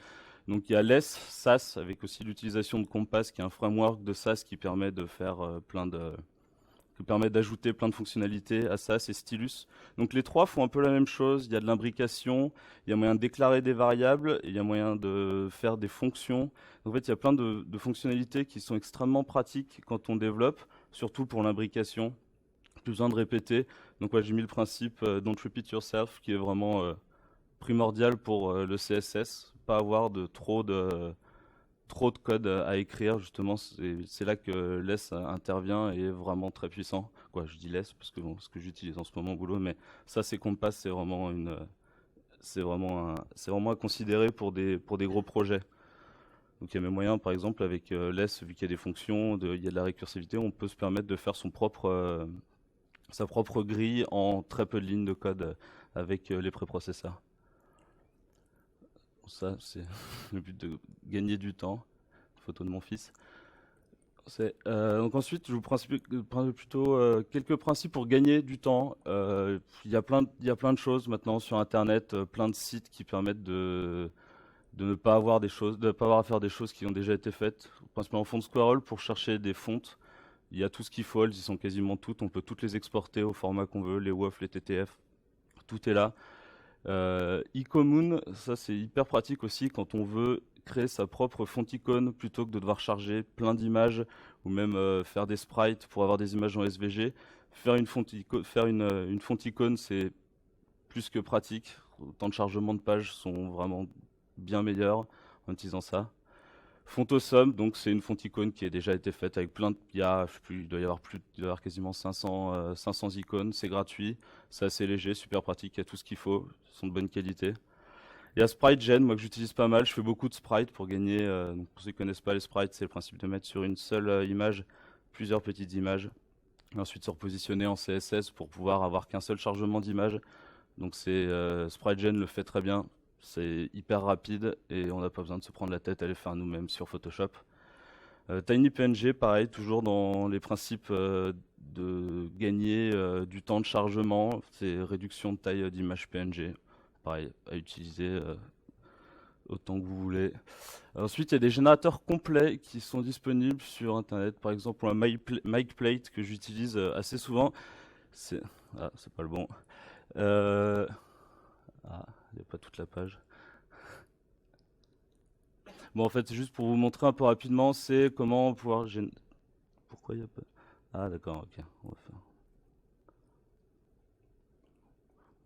Donc il y a Less, Sass, avec aussi l'utilisation de Compass, qui est un framework de Sass qui permet de faire d'ajouter plein de fonctionnalités à Sass et Stylus. Donc les trois font un peu la même chose. Il y a de l'imbrication, il y a moyen de déclarer des variables, et il y a moyen de faire des fonctions. En fait, il y a plein de fonctionnalités qui sont extrêmement pratiques quand on développe, surtout pour l'imbrication. Plus besoin de répéter. Donc j'ai mis le principe don't repeat yourself, qui est vraiment primordial pour le CSS. Pas avoir trop de code à écrire, justement. C'est là que Less intervient et est vraiment très puissant. Je dis Less parce que ce que j'utilise en ce moment au boulot, mais ça, c'est Compass, c'est vraiment à considérer pour des gros projets. Donc il y a même moyen, par exemple, avec Less, vu qu'il y a des fonctions, il y a de la récursivité, on peut se permettre de faire sa propre grille en très peu de lignes de code avec les préprocesseurs. Ça, c'est le but de gagner du temps. Photo de mon fils. Donc ensuite, je vous parle plutôt quelques principes pour gagner du temps. Il y a plein de choses maintenant sur Internet, plein de sites qui permettent de ne pas avoir à faire des choses qui ont déjà été faites. Principalement Font Squirrel pour chercher des fontes. Il y a tout ce qu'il faut, elles y sont quasiment toutes. On peut toutes les exporter au format qu'on veut, les WOF, les TTF. Tout est là. Icomoon, ça c'est hyper pratique aussi quand on veut créer sa propre fonticone plutôt que de devoir charger plein d'images ou même faire des sprites pour avoir des images en SVG. Faire une fonticone, c'est plus que pratique. Le temps de chargement de pages sont vraiment bien meilleurs en utilisant ça. Fontosum, donc c'est une fonticone qui a déjà été faite avec plein de... il doit y avoir quasiment 500 icônes, c'est gratuit, c'est assez léger, super pratique, il y a tout ce qu'il faut, ils sont de bonne qualité. Il y a SpriteGen, moi que j'utilise pas mal, je fais beaucoup de sprites pour gagner, donc pour ceux qui ne connaissent pas les sprites, c'est le principe de mettre sur une seule image plusieurs petites images, et ensuite se repositionner en CSS pour pouvoir avoir qu'un seul chargement d'images. Donc SpriteGen le fait très bien. C'est hyper rapide et on n'a pas besoin de se prendre la tête à les faire nous-mêmes sur Photoshop. TinyPNG, pareil, toujours dans les principes de gagner du temps de chargement, c'est réduction de taille d'image PNG, pareil, à utiliser autant que vous voulez. Ensuite, il y a des générateurs complets qui sont disponibles sur Internet, par exemple pour un MikePlate que j'utilise assez souvent. C'est pas le bon. Il n'y a pas toute la page. Bon, en fait, c'est juste pour vous montrer un peu rapidement, c'est comment pouvoir... Pourquoi il n'y a pas... Ah, d'accord, ok. On va faire...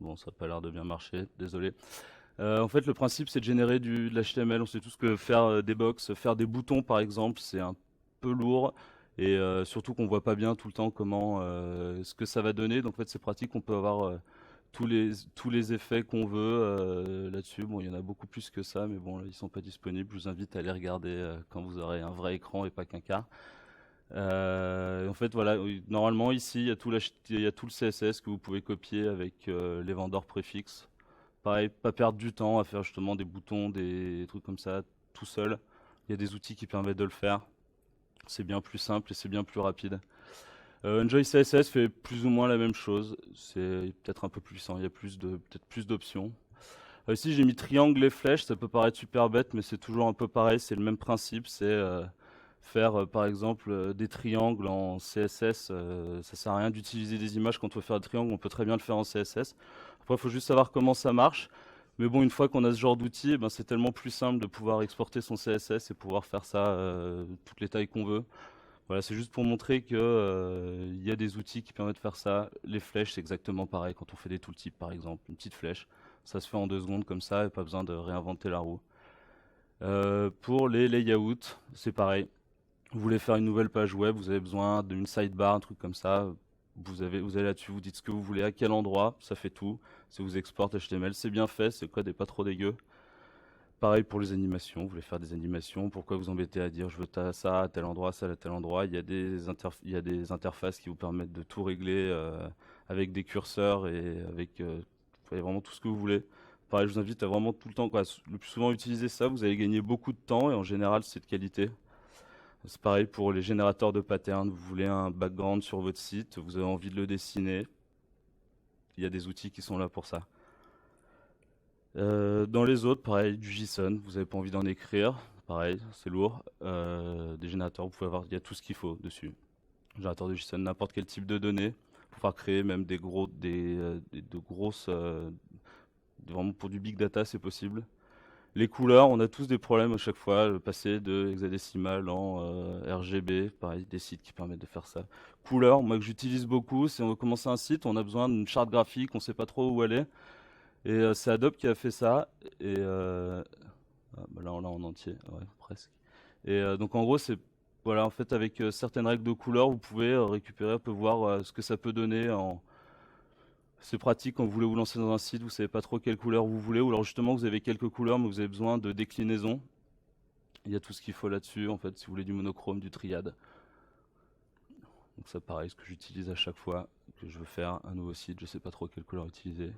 Bon, ça n'a pas l'air de bien marcher, désolé. En fait, le principe, c'est de générer de l'HTML. On sait tous que faire des box, faire des boutons, par exemple, c'est un peu lourd. Et surtout qu'on ne voit pas bien tout le temps ce que ça va donner. Donc, en fait, c'est pratique. On peut avoir... tous les effets qu'on veut là-dessus. Bon, il y en a beaucoup plus que ça, mais bon, là, ils sont pas disponibles. Je vous invite à les regarder quand vous aurez un vrai écran et pas qu'un quart. En fait, voilà, normalement ici, il y a tout le CSS que vous pouvez copier avec les vendeurs préfixes. Pareil, pas perdre du temps à faire justement des boutons, des trucs comme ça, tout seul. Il y a des outils qui permettent de le faire. C'est bien plus simple et c'est bien plus rapide. Enjoy CSS fait plus ou moins la même chose, c'est peut-être un peu plus puissant, il y a peut-être plus d'options. Ici j'ai mis triangle et flèche, ça peut paraître super bête mais c'est toujours un peu pareil, c'est le même principe, c'est faire par exemple des triangles en CSS, ça sert à rien d'utiliser des images quand on veut faire des triangles, on peut très bien le faire en CSS. Après il faut juste savoir comment ça marche, mais bon une fois qu'on a ce genre d'outils, c'est tellement plus simple de pouvoir exporter son CSS et pouvoir faire ça toutes les tailles qu'on veut. Voilà, c'est juste pour montrer que y a des outils qui permettent de faire ça. Les flèches, c'est exactement pareil. Quand on fait des tooltips, par exemple, une petite flèche, ça se fait en 2 secondes comme ça, et pas besoin de réinventer la roue. Pour les layouts, c'est pareil. Vous voulez faire une nouvelle page web, vous avez besoin d'une sidebar, un truc comme ça. Vous allez là-dessus, vous dites ce que vous voulez, à quel endroit, ça fait tout. Ça vous exporte HTML, c'est bien fait, ce code n'est pas trop dégueu. Pareil pour les animations, vous voulez faire des animations, pourquoi vous embêter à dire je veux ça à tel endroit, ça à tel endroit. Il y a des interfaces qui vous permettent de tout régler avec des curseurs et avec vraiment tout ce que vous voulez. pareil, je vous invite à vraiment tout le temps, quoi, le plus souvent utiliser ça, vous allez gagner beaucoup de temps et en général c'est de qualité. C'est pareil pour les générateurs de patterns, vous voulez un background sur votre site, vous avez envie de le dessiner, il y a des outils qui sont là pour ça. Dans les autres, pareil, du JSON, vous n'avez pas envie d'en écrire, pareil, c'est lourd. Des générateurs, vous pouvez avoir, il y a tout ce qu'il faut dessus. Générateur de JSON, n'importe quel type de données, pour pouvoir créer même de grosses, vraiment pour du big data, c'est possible. Les couleurs, on a tous des problèmes à chaque fois, passer de hexadécimal en RGB, pareil, des sites qui permettent de faire ça. Couleurs, moi que j'utilise beaucoup, si on veut commencer un site, on a besoin d'une charte graphique, on ne sait pas trop où elle est. Et c'est Adobe qui a fait ça. Et là, on l'a en entier, ouais, presque. Et donc en gros, c'est voilà, en fait, avec certaines règles de couleur, vous pouvez récupérer, on peut voir ce que ça peut donner. C'est pratique quand vous voulez vous lancer dans un site, vous savez pas trop quelle couleur vous voulez, ou alors justement vous avez quelques couleurs, mais vous avez besoin de déclinaison. Il y a tout ce qu'il faut là-dessus, en fait, si vous voulez du monochrome, du triade. Donc ça, pareil, ce que j'utilise à chaque fois que je veux faire un nouveau site, je sais pas trop quelle couleur utiliser.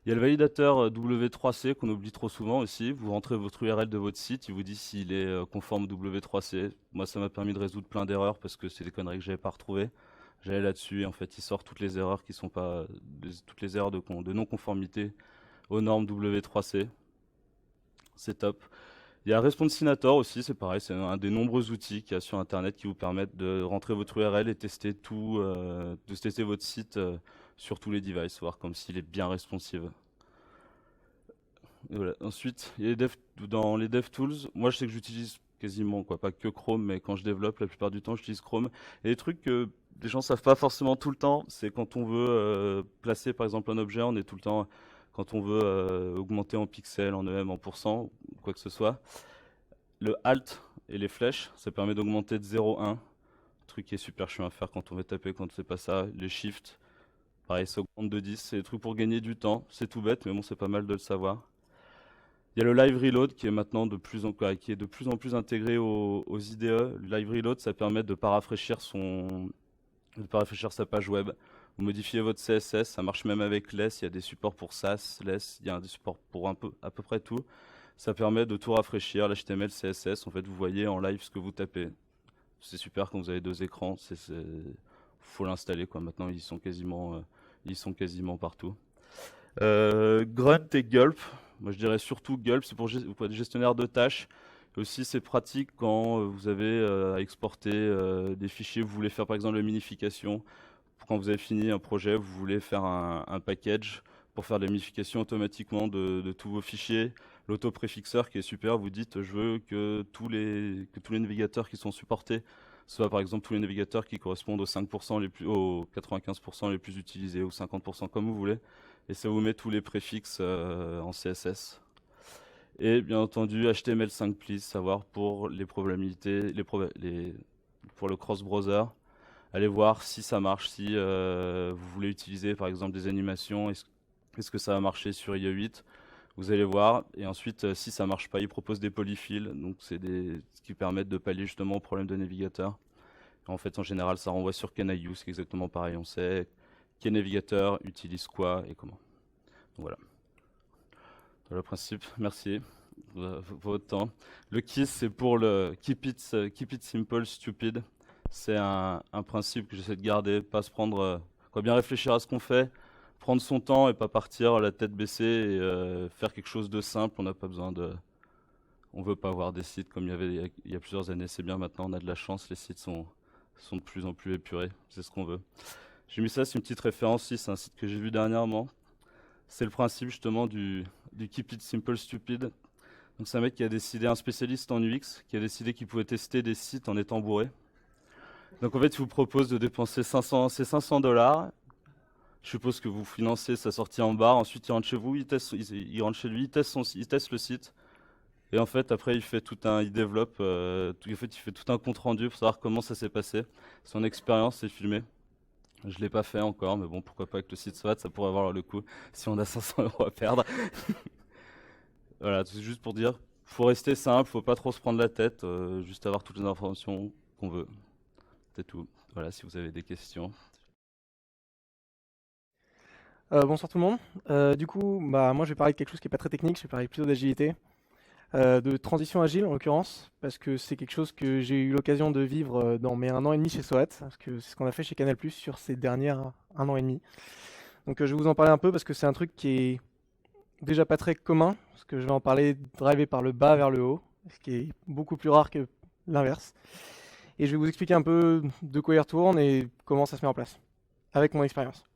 Il y a le validateur W3C qu'on oublie trop souvent aussi. Vous rentrez votre URL de votre site, il vous dit s'il est conforme W3C. Moi, ça m'a permis de résoudre plein d'erreurs parce que c'est des conneries que j'avais pas retrouvées. J'allais là-dessus et en fait, il sort toutes les erreurs qui sont pas, toutes les erreurs de non-conformité aux normes W3C. C'est top. Il y a Responsinator aussi, c'est pareil, c'est un des nombreux outils qu'il y a sur Internet qui vous permettent de rentrer votre URL et tester tout, de tester votre site sur tous les devices, voir comme s'il est bien responsive. Et voilà. Ensuite, il y a dans les DevTools, moi je sais que j'utilise quasiment, quoi, pas que Chrome, mais quand je développe, la plupart du temps, j'utilise Chrome. Et les trucs que les gens ne savent pas forcément tout le temps, c'est quand on veut placer par exemple un objet, on est tout le temps, quand on veut augmenter en pixels, en EM, en pourcent, quoi que ce soit. Le Alt et les flèches, ça permet d'augmenter de 0,1. Truc qui est super chiant à faire quand on veut taper, quand on ne sait pas ça. Les Shift, pareil, ça augmente de 10. C'est des trucs pour gagner du temps. C'est tout bête, mais bon, c'est pas mal de le savoir. Il y a le Live Reload qui est maintenant de plus en plus intégré aux IDE. Le Live Reload, ça permet de parafraîchir sa page web. Vous modifiez votre CSS, ça marche même avec Less. Il y a des supports pour SAS, Less, il y a des supports pour à peu près tout. Ça permet de tout rafraîchir, l'HTML, CSS. En fait, vous voyez en live ce que vous tapez. C'est super quand vous avez deux écrans. Faut l'installer, quoi. Maintenant, ils sont quasiment partout. Grunt et Gulp. Moi, je dirais surtout Gulp, c'est pour être gestionnaire de tâches. Et aussi, c'est pratique quand vous avez à exporter des fichiers. Vous voulez faire, par exemple, la minification. Quand vous avez fini un projet, vous voulez faire un package pour faire la minification automatiquement de tous vos fichiers. L'autopréfixeur qui est super, vous dites je veux que tous les navigateurs qui sont supportés soient par exemple tous les navigateurs qui correspondent aux 5% aux 95% les plus utilisés, ou 50% comme vous voulez. Et ça vous met tous les préfixes en CSS. Et bien entendu HTML5 please, savoir pour les probabilités, pour le cross-browser. Allez voir si ça marche, si vous voulez utiliser par exemple des animations, est-ce que ça va marcher sur IE8. Vous allez voir, et ensuite, si ça marche pas, ils proposent des polyfills, donc c'est ce qui permettent de pallier justement au problème de navigateur. En fait, en général, ça renvoie sur Can I Use, qui est exactement pareil. On sait quel navigateur utilise quoi et comment. Donc voilà. Voilà le principe. Merci pour votre temps. Le KISS, c'est pour le Keep it Simple, Stupid. C'est un principe que j'essaie de garder, pas se prendre, bien réfléchir à ce qu'on fait, prendre son temps et pas partir la tête baissée et faire quelque chose de simple. On n'a pas besoin on veut pas avoir des sites comme il y avait il y a plusieurs années. C'est bien maintenant, on a de la chance, les sites sont de plus en plus épurés. C'est ce qu'on veut. J'ai mis ça, c'est une petite référence ici, c'est un site que j'ai vu dernièrement. C'est le principe justement du Keep it Simple Stupid. Donc c'est un mec qui a décidé, un spécialiste en UX, qui a décidé qu'il pouvait tester des sites en étant bourré. Donc en fait, il vous propose de dépenser $500. Je suppose que vous financez sa sortie en bar. Ensuite, il rentre chez vous, il rentre chez lui, il teste le site. Et en fait, après, il développe, il fait tout un compte rendu pour savoir comment ça s'est passé. Son expérience est filmée. Je l'ai pas fait encore, mais bon, pourquoi pas avec le site SWAT, ça pourrait avoir le coup si on a 500 € à perdre. Voilà, c'est juste pour dire, faut rester simple, faut pas trop se prendre la tête, juste avoir toutes les informations qu'on veut. C'est tout. Voilà, si vous avez des questions. Bonsoir tout le monde. Du coup, moi je vais parler de quelque chose qui n'est pas très technique, je vais parler plutôt d'agilité, de transition agile en l'occurrence, parce que c'est quelque chose que j'ai eu l'occasion de vivre dans mes 1 an et demi chez SOAT, parce que c'est ce qu'on a fait chez Canal+ sur ces dernières 1 an et demi. Donc je vais vous en parler un peu parce que c'est un truc qui est déjà pas très commun, parce que je vais en parler drivé par le bas vers le haut, ce qui est beaucoup plus rare que l'inverse. Et je vais vous expliquer un peu de quoi il retourne et comment ça se met en place, avec mon expérience.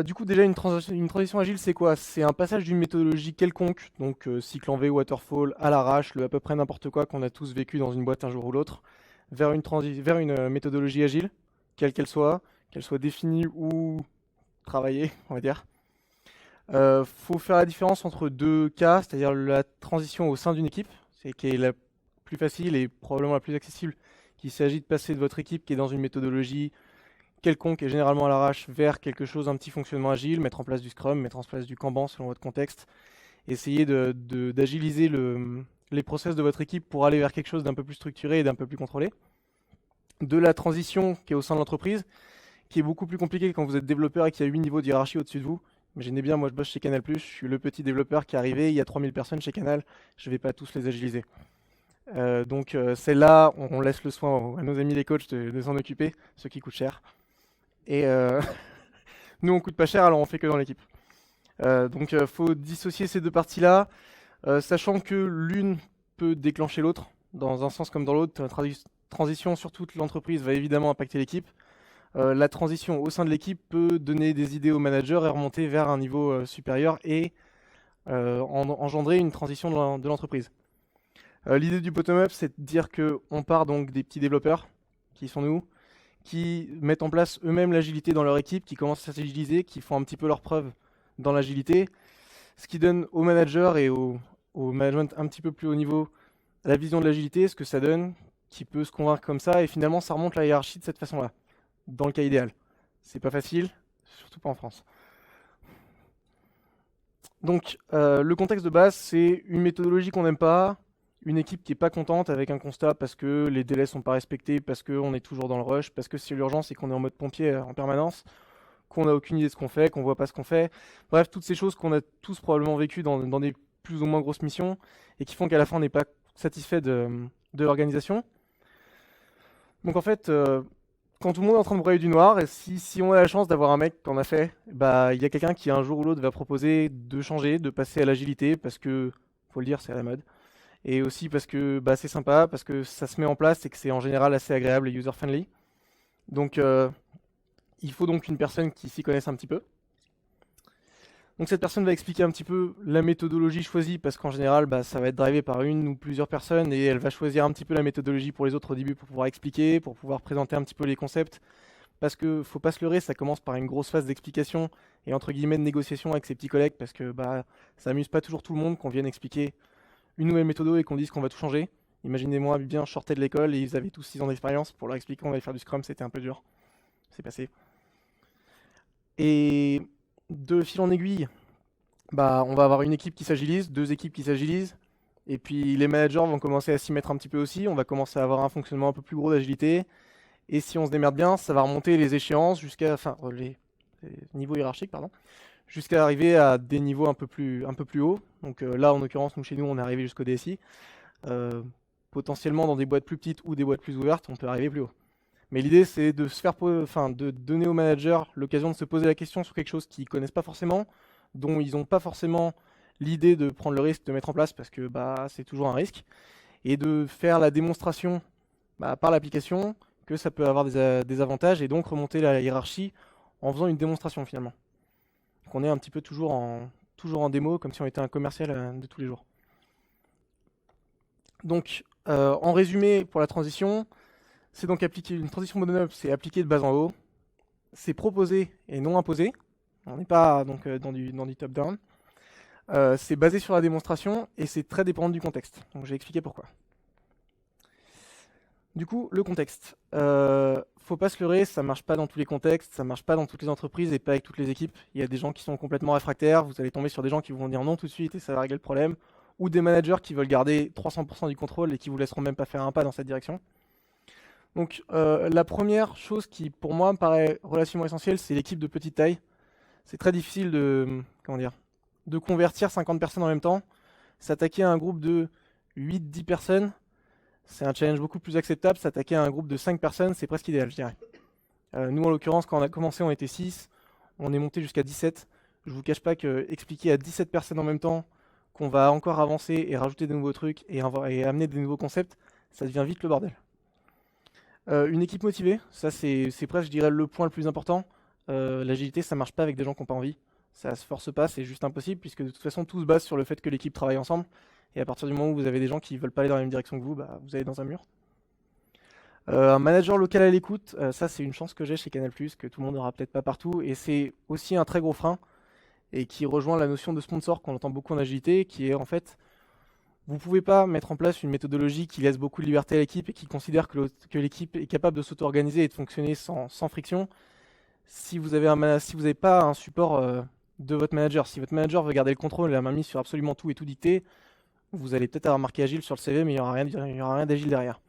Du coup, déjà, une transition agile, c'est quoi? C'est un passage d'une méthodologie quelconque, donc cycle en V, waterfall, à l'arrache, à peu près n'importe quoi qu'on a tous vécu dans une boîte un jour ou l'autre, vers une méthodologie agile, quelle qu'elle soit définie ou travaillée, on va dire. Faut faire la différence entre deux cas, c'est-à-dire la transition au sein d'une équipe, c'est qui est la plus facile et probablement la plus accessible, qu'il s'agit de passer de votre équipe qui est dans une méthodologie quelconque et généralement à l'arrache vers quelque chose, un petit fonctionnement agile, mettre en place du Scrum, mettre en place du Kanban selon votre contexte, essayer d'agiliser les process de votre équipe pour aller vers quelque chose d'un peu plus structuré et d'un peu plus contrôlé. De la transition qui est au sein de l'entreprise, qui est beaucoup plus compliquée quand vous êtes développeur et qu'il y a 8 niveaux de hiérarchie au-dessus de vous. Imaginez bien, moi je bosse chez Canal+, je suis le petit développeur qui est arrivé, il y a 3000 personnes chez Canal, je ne vais pas tous les agiliser. Donc c'est là, on laisse le soin à nos amis les coachs de s'en occuper, ceux qui coûtent cher. Et nous, on coûte pas cher, alors on fait que dans l'équipe. Donc, faut dissocier ces deux parties-là, sachant que l'une peut déclencher l'autre, dans un sens comme dans l'autre. La transition sur toute l'entreprise va évidemment impacter l'équipe. La transition au sein de l'équipe peut donner des idées au manager et remonter vers un niveau supérieur et engendrer une transition de l'entreprise. L'idée du bottom-up, c'est de dire qu'on part donc des petits développeurs, qui sont nous, qui mettent en place eux-mêmes l'agilité dans leur équipe, qui commencent à s'agiliser, qui font un petit peu leurs preuves dans l'agilité, ce qui donne aux managers et au management un petit peu plus haut niveau la vision de l'agilité, ce que ça donne, qui peut se convaincre comme ça, et finalement ça remonte la hiérarchie de cette façon-là, dans le cas idéal. C'est pas facile, surtout pas en France. Donc le contexte de base, c'est une méthodologie qu'on n'aime pas, une équipe qui n'est pas contente avec un constat parce que les délais sont pas respectés, parce qu'on est toujours dans le rush, parce que c'est l'urgence et qu'on est en mode pompier en permanence, qu'on n'a aucune idée de ce qu'on fait, qu'on voit pas ce qu'on fait. Bref, toutes ces choses qu'on a tous probablement vécues dans des plus ou moins grosses missions et qui font qu'à la fin on n'est pas satisfait de l'organisation. Donc en fait, quand tout le monde est en train de broyer du noir, et si on a la chance d'avoir un mec qui en a fait, il y a quelqu'un qui un jour ou l'autre va proposer de changer, de passer à l'agilité, parce que, faut le dire, c'est à la mode. Et aussi parce que c'est sympa, parce que ça se met en place et que c'est en général assez agréable et user-friendly. Donc il faut donc une personne qui s'y connaisse un petit peu. Donc cette personne va expliquer un petit peu la méthodologie choisie, parce qu'en général ça va être drivé par une ou plusieurs personnes, et elle va choisir un petit peu la méthodologie pour les autres au début pour pouvoir expliquer, pour pouvoir présenter un petit peu les concepts. Parce que faut pas se leurrer, ça commence par une grosse phase d'explication et entre guillemets de négociation avec ses petits collègues, parce que ça amuse pas toujours tout le monde qu'on vienne expliquer une nouvelle méthode et qu'on dise qu'on va tout changer. Imaginez-moi bien, je sortais de l'école et ils avaient tous 6 ans d'expérience. Pour leur expliquer qu'on allait faire du Scrum, c'était un peu dur. C'est passé. Et de fil en aiguille, on va avoir une équipe qui s'agilise, 2 équipes qui s'agilisent, et puis les managers vont commencer à s'y mettre un petit peu aussi. On va commencer à avoir un fonctionnement un peu plus gros d'agilité. Et si on se démerde bien, ça va remonter les échéances jusqu'à, les niveaux hiérarchiques, pardon, jusqu'à arriver à des niveaux un peu plus hauts. Donc là, en l'occurrence, chez nous, on est arrivé jusqu'au DSI. Potentiellement, dans des boîtes plus petites ou des boîtes plus ouvertes, on peut arriver plus haut. Mais l'idée, c'est de de donner aux managers l'occasion de se poser la question sur quelque chose qu'ils connaissent pas forcément, dont ils n'ont pas forcément l'idée de prendre le risque de mettre en place, parce que c'est toujours un risque, et de faire la démonstration par l'application que ça peut avoir des avantages, et donc remonter la hiérarchie en faisant une démonstration finalement. Donc on est un petit peu toujours en démo, comme si on était un commercial de tous les jours. Donc, en résumé, pour la transition, c'est donc appliquer une transition bottom-up, c'est appliquer de bas en haut, c'est proposer et non imposer. On n'est pas donc dans du top-down. C'est basé sur la démonstration et c'est très dépendant du contexte. Donc, je vais expliquer pourquoi. Du coup, le contexte. Faut pas se leurrer, ça marche pas dans tous les contextes, ça marche pas dans toutes les entreprises et pas avec toutes les équipes. Il y a des gens qui sont complètement réfractaires, vous allez tomber sur des gens qui vont dire non tout de suite et ça va régler le problème, ou des managers qui veulent garder 300% du contrôle et qui vous laisseront même pas faire un pas dans cette direction. Donc la première chose qui pour moi me paraît relativement essentielle, c'est l'équipe de petite taille. C'est très difficile de convertir 50 personnes en même temps. S'attaquer à un groupe de 8-10 personnes, c'est un challenge beaucoup plus acceptable. S'attaquer à un groupe de 5 personnes, c'est presque idéal, je dirais. Nous, en l'occurrence, quand on a commencé, on était 6. On est monté jusqu'à 17. Je vous cache pas que expliquer à 17 personnes en même temps qu'on va encore avancer et rajouter des nouveaux trucs et amener des nouveaux concepts, ça devient vite le bordel. Une équipe motivée, ça c'est presque, je dirais, le point le plus important. L'agilité, ça marche pas avec des gens qui n'ont pas envie. Ça se force pas, c'est juste impossible, puisque de toute façon, tout se base sur le fait que l'équipe travaille ensemble. Et à partir du moment où vous avez des gens qui veulent pas aller dans la même direction que vous, bah, vous allez dans un mur. Un manager local à l'écoute, ça c'est une chance que j'ai chez Canal+, que tout le monde n'aura peut-être pas partout, et c'est aussi un très gros frein, et qui rejoint la notion de sponsor qu'on entend beaucoup en agilité, qui est en fait, vous pouvez pas mettre en place une méthodologie qui laisse beaucoup de liberté à l'équipe et qui considère que l'équipe est capable de s'auto-organiser et de fonctionner sans friction, si vous n'avez pas un support de votre manager. Si votre manager veut garder le contrôle et la mainmise sur absolument tout et tout dicter, vous allez peut-être avoir marqué agile sur le CV, mais il n'y aura rien d'agile derrière.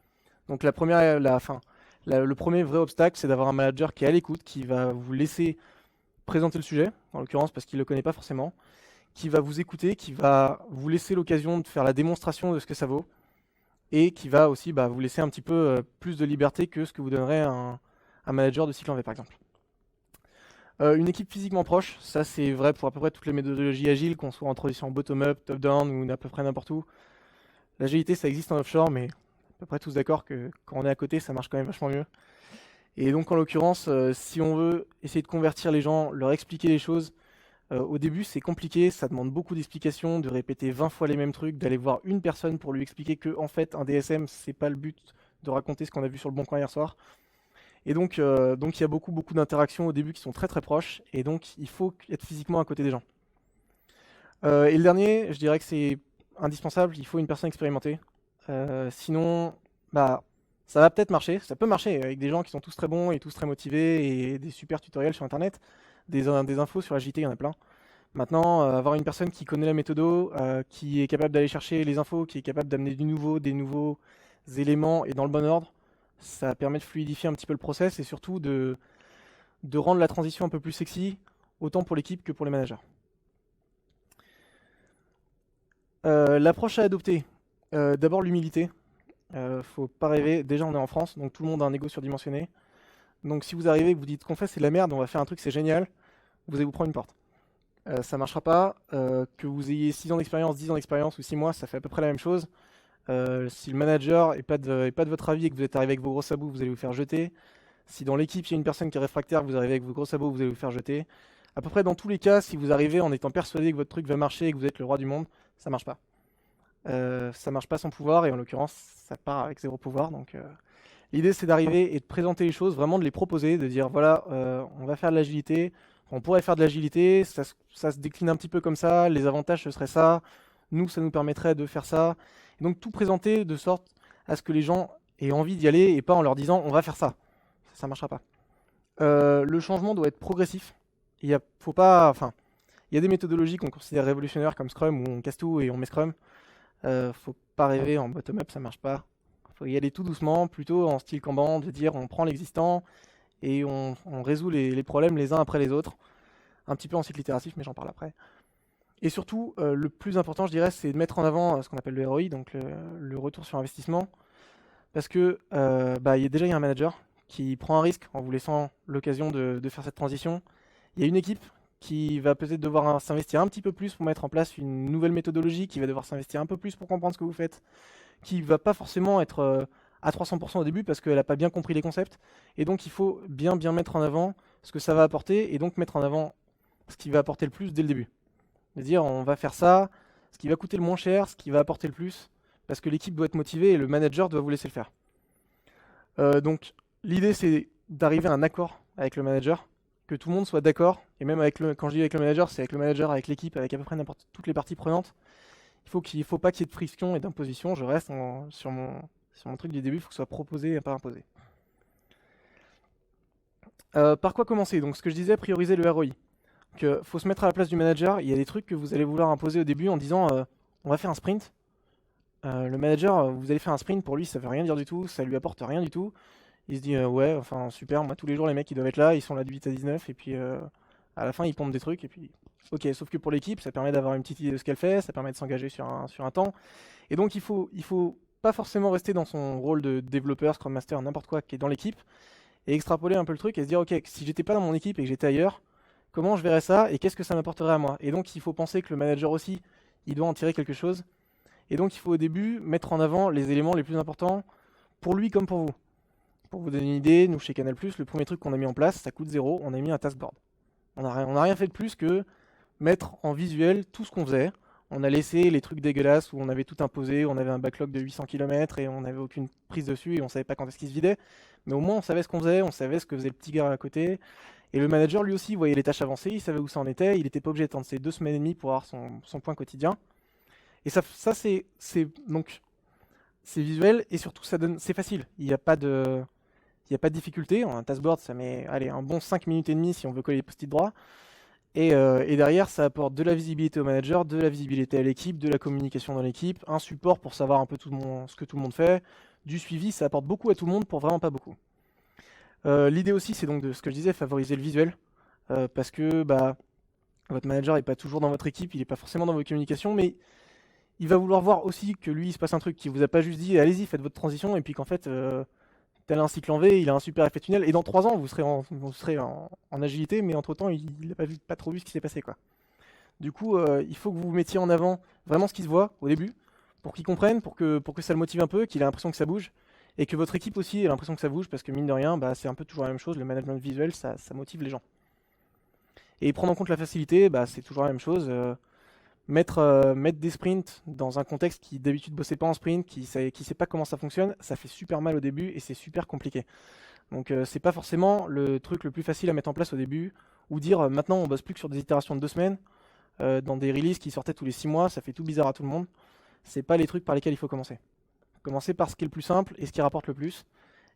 Donc le premier vrai obstacle, c'est d'avoir un manager qui est à l'écoute, qui va vous laisser présenter le sujet, en l'occurrence parce qu'il ne le connaît pas forcément, qui va vous écouter, qui va vous laisser l'occasion de faire la démonstration de ce que ça vaut, et qui va aussi vous laisser un petit peu plus de liberté que ce que vous donnerait un manager de cycle en V par exemple. Une équipe physiquement proche, ça c'est vrai pour à peu près toutes les méthodologies agiles, qu'on soit en transition bottom-up, top-down ou à peu près n'importe où. L'agilité ça existe en offshore, mais à peu près tous d'accord que quand on est à côté, ça marche quand même vachement mieux. Et donc en l'occurrence, si on veut essayer de convertir les gens, leur expliquer les choses, au début c'est compliqué, ça demande beaucoup d'explications, de répéter 20 fois les mêmes trucs, d'aller voir une personne pour lui expliquer que en fait un DSM c'est pas le but de raconter ce qu'on a vu sur le Bon Coin hier soir. Et donc il y a beaucoup d'interactions au début qui sont très proches, et donc il faut être physiquement à côté des gens. Et le dernier, je dirais que c'est indispensable, il faut une personne expérimentée. Sinon, ça va peut-être marcher, ça peut marcher avec des gens qui sont tous très bons et tous très motivés et des super tutoriels sur internet, des infos sur l'agilité, il y en a plein. Maintenant, avoir une personne qui connaît la méthode, qui est capable d'aller chercher les infos, qui est capable d'amener des nouveaux éléments et dans le bon ordre, ça permet de fluidifier un petit peu le process et surtout de rendre la transition un peu plus sexy, autant pour l'équipe que pour les managers. L'approche à adopter, d'abord l'humilité. Faut pas rêver, déjà on est en France, donc tout le monde a un ego surdimensionné. Donc si vous arrivez et que vous dites qu'on fait c'est de la merde, on va faire un truc c'est génial, vous allez vous prendre une porte. Ça marchera pas, que vous ayez 6 ans d'expérience, 10 ans d'expérience ou 6 mois, ça fait à peu près la même chose. Si le manager est pas de votre avis et que vous êtes arrivé avec vos gros sabots, vous allez vous faire jeter. Si dans l'équipe il y a une personne qui est réfractaire, vous arrivez avec vos gros sabots, vous allez vous faire jeter. À peu près dans tous les cas, si vous arrivez en étant persuadé que votre truc va marcher et que vous êtes le roi du monde, ça marche pas. Ça marche pas sans pouvoir, et en l'occurrence ça part avec 0 pouvoir. Donc l'idée c'est d'arriver et de présenter les choses, vraiment de les proposer, de dire voilà, on va faire de l'agilité, on pourrait faire de l'agilité, ça se décline un petit peu comme ça, les avantages ce serait ça, nous ça nous permettrait de faire ça. Et donc tout présenter de sorte à ce que les gens aient envie d'y aller et pas en leur disant on va faire ça. Ça marchera pas. Le changement doit être progressif. Il y a des méthodologies qu'on considère révolutionnaires comme Scrum, où on casse tout et on met Scrum. Faut pas rêver en bottom-up, ça marche pas. Faut y aller tout doucement, plutôt en style Kanban, de dire on prend l'existant et on résout les problèmes les uns après les autres. Un petit peu en cycle itératif, mais j'en parle après. Et surtout, le plus important, je dirais, c'est de mettre en avant ce qu'on appelle le ROI, donc le retour sur investissement. Parce que déjà, il y a un manager qui prend un risque en vous laissant l'occasion de faire cette transition. Il y a une équipe qui va peut-être devoir s'investir un petit peu plus pour mettre en place une nouvelle méthodologie, qui va devoir s'investir un peu plus pour comprendre ce que vous faites, qui va pas forcément être à 300% au début parce qu'elle n'a pas bien compris les concepts. Et donc, il faut bien mettre en avant ce que ça va apporter et donc mettre en avant ce qui va apporter le plus dès le début. De dire on va faire ça, ce qui va coûter le moins cher, ce qui va apporter le plus, parce que l'équipe doit être motivée et le manager doit vous laisser le faire. Donc l'idée c'est d'arriver à un accord avec le manager, que tout le monde soit d'accord, et même quand je dis avec le manager, c'est avec le manager, avec l'équipe, avec à peu près toutes les parties prenantes. Il faut pas qu'il y ait de friction et d'imposition, je reste sur mon truc du début, il faut que ce soit proposé et pas imposé. Par quoi commencer? Donc ce que je disais, prioriser le ROI. Donc, faut se mettre à la place du manager. Il y a des trucs que vous allez vouloir imposer au début en disant on va faire un sprint. Le manager, vous allez faire un sprint, pour lui ça veut rien dire du tout, ça lui apporte rien du tout. Il se dit ouais, enfin super, moi tous les jours les mecs ils doivent être là, ils sont là de 8 à 19 et puis à la fin ils pompent des trucs et puis ok, sauf que pour l'équipe ça permet d'avoir une petite idée de ce qu'elle fait, ça permet de s'engager sur un temps. Et donc il faut pas forcément rester dans son rôle de développeur, Scrum Master, n'importe quoi qui est dans l'équipe et extrapoler un peu le truc et se dire ok, si j'étais pas dans mon équipe et que j'étais ailleurs, comment je verrais ça et qu'est-ce que ça m'apporterait à moi. Et donc il faut penser que le manager aussi, il doit en tirer quelque chose. Et donc il faut au début mettre en avant les éléments les plus importants pour lui comme pour vous. Pour vous donner une idée, nous chez Canal+, le premier truc qu'on a mis en place, ça coûte 0, on a mis un taskboard. On n'a rien fait de plus que mettre en visuel tout ce qu'on faisait. On a laissé les trucs dégueulasses où on avait tout imposé, on avait un backlog de 800 km et on n'avait aucune prise dessus et on savait pas quand est-ce qu'il se vidait. Mais au moins on savait ce qu'on faisait, on savait ce que faisait le petit gars à côté. Et le manager lui aussi voyait les tâches avancées, il savait où ça en était, il n'était pas obligé d'attendre ses 2 semaines et demie pour avoir son point quotidien. Et ça donc c'est visuel et surtout c'est facile. Il n'y a pas de difficulté. Un taskboard, ça met allez, un bon 5 minutes et demie si on veut coller les post-it droits. Et derrière, ça apporte de la visibilité au manager, de la visibilité à l'équipe, de la communication dans l'équipe, un support pour savoir un peu ce que tout le monde fait, du suivi, ça apporte beaucoup à tout le monde pour vraiment pas beaucoup. L'idée aussi, c'est donc de ce que je disais, favoriser le visuel, parce que votre manager n'est pas toujours dans votre équipe, il n'est pas forcément dans vos communications, mais il va vouloir voir aussi que lui, il se passe un truc, qui vous a pas juste dit allez-y, faites votre transition, et puis qu'en fait, tel un cycle en V, il a un super effet tunnel, et dans 3 ans, vous serez en agilité, mais entre-temps, il n'a pas trop vu ce qui s'est passé, quoi. Du coup, il faut que vous mettiez en avant vraiment ce qui se voit au début, pour qu'il comprenne, pour que ça le motive un peu, qu'il ait l'impression que ça bouge, et que votre équipe aussi ait l'impression que ça bouge, parce que mine de rien, c'est un peu toujours la même chose, le management visuel, ça motive les gens. Et prendre en compte la facilité, c'est toujours la même chose. Mettre des sprints dans un contexte qui d'habitude bossait pas en sprint, qui sait pas comment ça fonctionne, ça fait super mal au début et c'est super compliqué. Donc c'est pas forcément le truc le plus facile à mettre en place au début, ou dire maintenant on bosse plus que sur des itérations de 2 semaines, dans des releases qui sortaient tous les 6 mois, ça fait tout bizarre à tout le monde. C'est pas les trucs par lesquels il faut commencer. Commencer par ce qui est le plus simple et ce qui rapporte le plus,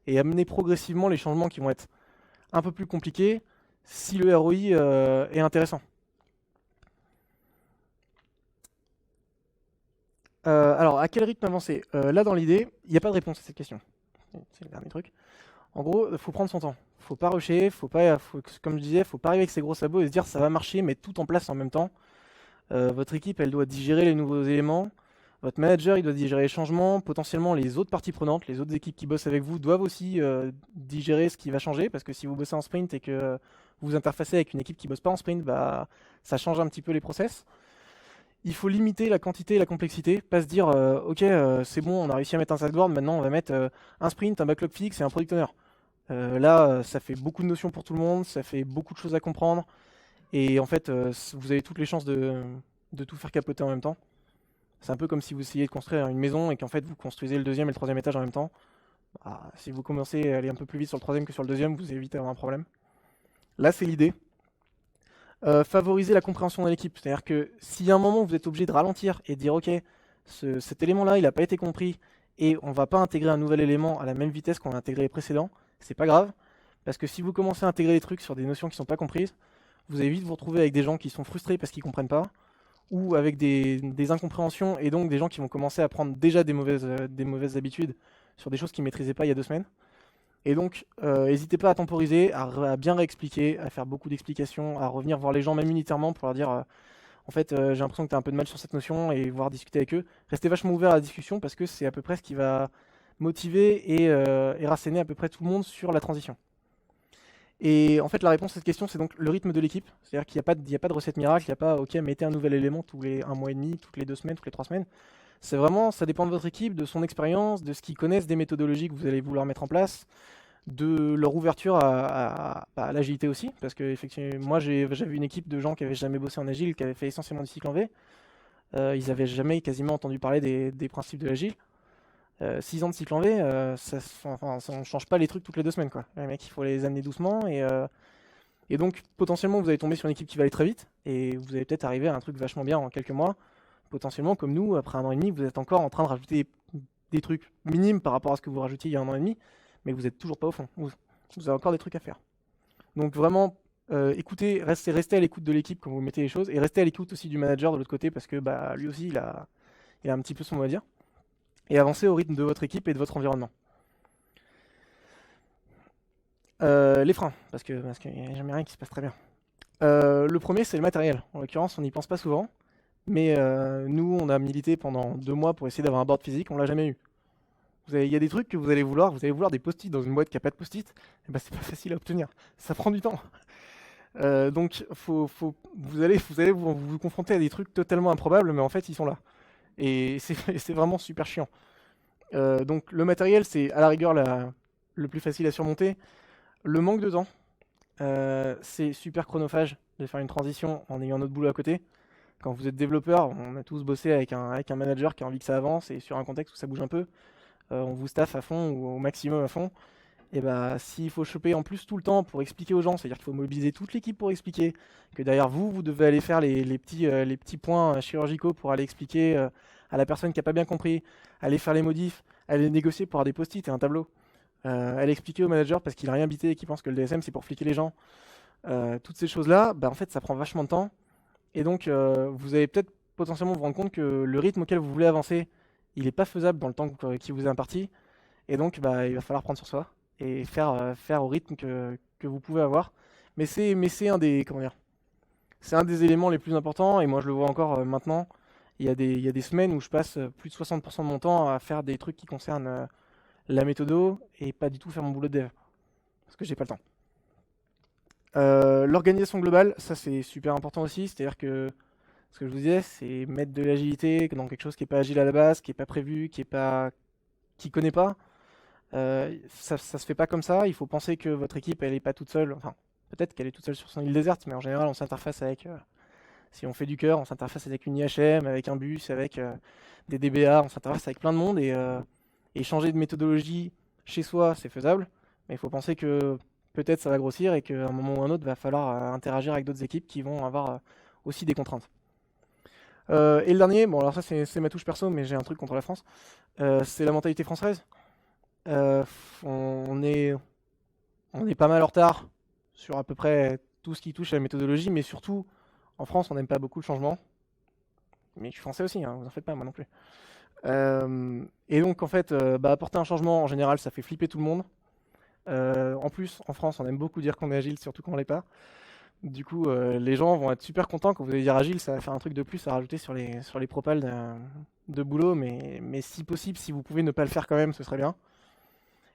et amener progressivement les changements qui vont être un peu plus compliqués si le ROI est intéressant. Alors, à quel rythme avancer? Là, dans l'idée, il n'y a pas de réponse à cette question. C'est le dernier truc. En gros, il faut prendre son temps. Faut pas rusher, comme je disais, faut pas arriver avec ses gros sabots et se dire ça va marcher, mais tout en place en même temps. Votre équipe, elle doit digérer les nouveaux éléments. Votre manager, il doit digérer les changements. Potentiellement, les autres parties prenantes, les autres équipes qui bossent avec vous, doivent aussi digérer ce qui va changer. Parce que si vous bossez en sprint et que vous interfacez avec une équipe qui bosse pas en sprint, ça change un petit peu les process. Il faut limiter la quantité et la complexité, pas se dire ok c'est bon, on a réussi à mettre un taskboard, maintenant on va mettre un sprint, un backlog fixe et un product owner. Là ça fait beaucoup de notions pour tout le monde, ça fait beaucoup de choses à comprendre et en fait vous avez toutes les chances de tout faire capoter en même temps. C'est un peu comme si vous essayiez de construire une maison et qu'en fait vous construisez le 2e et le 3e étage en même temps. Si vous commencez à aller un peu plus vite sur le 3e que sur le 2e, vous évitez d'avoir un problème. Là c'est l'idée. Favoriser la compréhension de l'équipe. C'est-à-dire que s'il y a un moment où vous êtes obligé de ralentir et de dire ok, cet élément-là, il n'a pas été compris et on ne va pas intégrer un nouvel élément à la même vitesse qu'on a intégré les précédents, c'est pas grave. Parce que si vous commencez à intégrer des trucs sur des notions qui ne sont pas comprises, vous allez vite vous retrouver avec des gens qui sont frustrés parce qu'ils ne comprennent pas, ou avec des incompréhensions et donc des gens qui vont commencer à prendre déjà des mauvaises habitudes sur des choses qu'ils ne maîtrisaient pas il y a 2 semaines. Et donc, n'hésitez pas à temporiser, à bien réexpliquer, à faire beaucoup d'explications, à revenir voir les gens même unitairement pour leur dire en fait, j'ai l'impression que tu as un peu de mal sur cette notion et voir discuter avec eux. Restez vachement ouvert à la discussion parce que c'est à peu près ce qui va motiver et rasséner à peu près tout le monde sur la transition. Et en fait, la réponse à cette question, c'est donc le rythme de l'équipe. C'est-à-dire qu'il n'y a pas de recette miracle, il n'y a pas ok, mettez un nouvel élément tous les 1 mois et demi, toutes les 2 semaines, toutes les 3 semaines. C'est vraiment, ça dépend de votre équipe, de son expérience, de ce qu'ils connaissent, des méthodologies que vous allez vouloir mettre en place, de leur ouverture à l'agilité aussi. Parce que effectivement, moi j'avais une équipe de gens qui n'avaient jamais bossé en agile, qui avaient fait essentiellement du cycle en V. Ils n'avaient jamais quasiment entendu parler des principes de l'agile. 6 ans de cycle en V, ça ne change pas les trucs toutes les 2 semaines, quoi. Les mecs, il faut les amener doucement et donc potentiellement vous allez tomber sur une équipe qui va aller très vite et vous allez peut-être arriver à un truc vachement bien en quelques mois. Potentiellement, comme nous, après 1 an et demi, vous êtes encore en train de rajouter des trucs minimes par rapport à ce que vous rajoutiez il y a 1 an et demi, mais vous n'êtes toujours pas au fond. Vous avez encore des trucs à faire. Donc vraiment, écoutez, restez à l'écoute de l'équipe quand vous mettez les choses, et restez à l'écoute aussi du manager de l'autre côté, parce que lui aussi, il a un petit peu son mot à dire. Et avancez au rythme de votre équipe et de votre environnement. Les freins, parce qu'il n'y a jamais rien qui se passe très bien. Le premier, c'est le matériel. En l'occurrence, on n'y pense pas souvent, mais nous, on a milité pendant 2 mois pour essayer d'avoir un board physique, on l'a jamais eu. Il y a des trucs que vous allez vouloir des post-it dans une boîte qui n'a pas de post-it, et ben, c'est pas facile à obtenir, ça prend du temps. Donc, vous allez vous confronter à des trucs totalement improbables, mais en fait, ils sont là. Et c'est vraiment super chiant. Donc, le matériel, c'est à la rigueur le plus facile à surmonter. Le manque de temps, c'est super chronophage de faire une transition en ayant notre boulot à côté. Quand vous êtes développeur, on a tous bossé avec un manager qui a envie que ça avance, et sur un contexte où ça bouge un peu, on vous staff à fond ou au maximum à fond. Et bah, s'il faut choper en plus tout le temps pour expliquer aux gens, c'est-à-dire qu'il faut mobiliser toute l'équipe pour expliquer, que derrière vous devez aller faire les petits points chirurgicaux pour aller expliquer à la personne qui n'a pas bien compris, aller faire les modifs, aller négocier pour avoir des post-it et un tableau, aller expliquer au manager parce qu'il n'a rien bité et qu'il pense que le DSM c'est pour fliquer les gens. Toutes ces choses-là, bah, en fait, ça prend vachement de temps. Et donc, vous allez peut-être potentiellement vous rendre compte que le rythme auquel vous voulez avancer, il n'est pas faisable dans le temps qui vous est imparti. Et donc, bah, il va falloir prendre sur soi et faire au rythme que vous pouvez avoir. Mais c'est un des, comment dire, c'est un des éléments les plus importants. Et moi, je le vois encore maintenant. Il y a des semaines où je passe plus de 60% de mon temps à faire des trucs qui concernent la méthodo et pas du tout faire mon boulot de dev. Parce que j'ai pas le temps. L'organisation globale, ça c'est super important aussi. C'est-à-dire que ce que je vous disais, c'est mettre de l'agilité dans quelque chose qui n'est pas agile à la base, qui n'est pas prévu, qui connaît pas. Ça se fait pas comme ça. Il faut penser que votre équipe, elle est pas toute seule. Enfin, peut-être qu'elle est toute seule sur son île déserte, mais en général, on s'interface avec. Si on fait du cœur, on s'interface avec une IHM, avec un bus, avec des DBA. On s'interface avec plein de monde et changer de méthodologie chez soi, c'est faisable. Mais il faut penser que peut-être ça va grossir et qu'à un moment ou un autre, va falloir interagir avec d'autres équipes qui vont avoir aussi des contraintes. Et le dernier, bon alors ça c'est ma touche perso, mais j'ai un truc contre la France, c'est la mentalité française. On est pas mal en retard sur à peu près tout ce qui touche à la méthodologie, mais surtout en France on n'aime pas beaucoup le changement. Mais je suis français aussi, hein, vous en faites pas, moi non plus. Et donc en fait, apporter un changement en général ça fait flipper tout le monde. En plus, en France, on aime beaucoup dire qu'on est agile, surtout quand on l'est pas. Du coup, les gens vont être super contents quand vous allez dire agile, ça va faire un truc de plus à rajouter sur les propals de boulot, mais si possible, si vous pouvez ne pas le faire quand même, ce serait bien.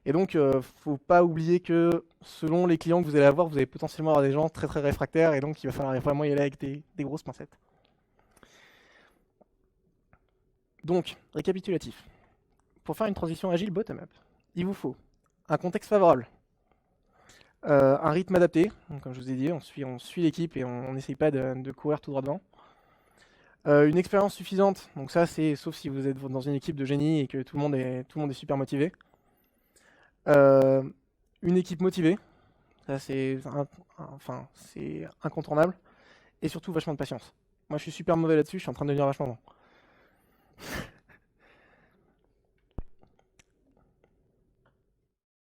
Et donc, faut pas oublier que selon les clients que vous allez avoir, vous allez potentiellement avoir des gens très très réfractaires, et donc il va falloir vraiment y aller avec des grosses pincettes. Donc, récapitulatif. Pour faire une transition agile bottom-up, il vous faut un contexte favorable, un rythme adapté, donc, comme je vous ai dit, on suit l'équipe et on n'essaye pas de courir tout droit devant. Une expérience suffisante, donc ça c'est sauf si vous êtes dans une équipe de génie et que tout le monde est super motivé. Une équipe motivée, ça c'est incontournable, et surtout vachement de patience. Moi je suis super mauvais là-dessus, je suis en train de devenir vachement bon.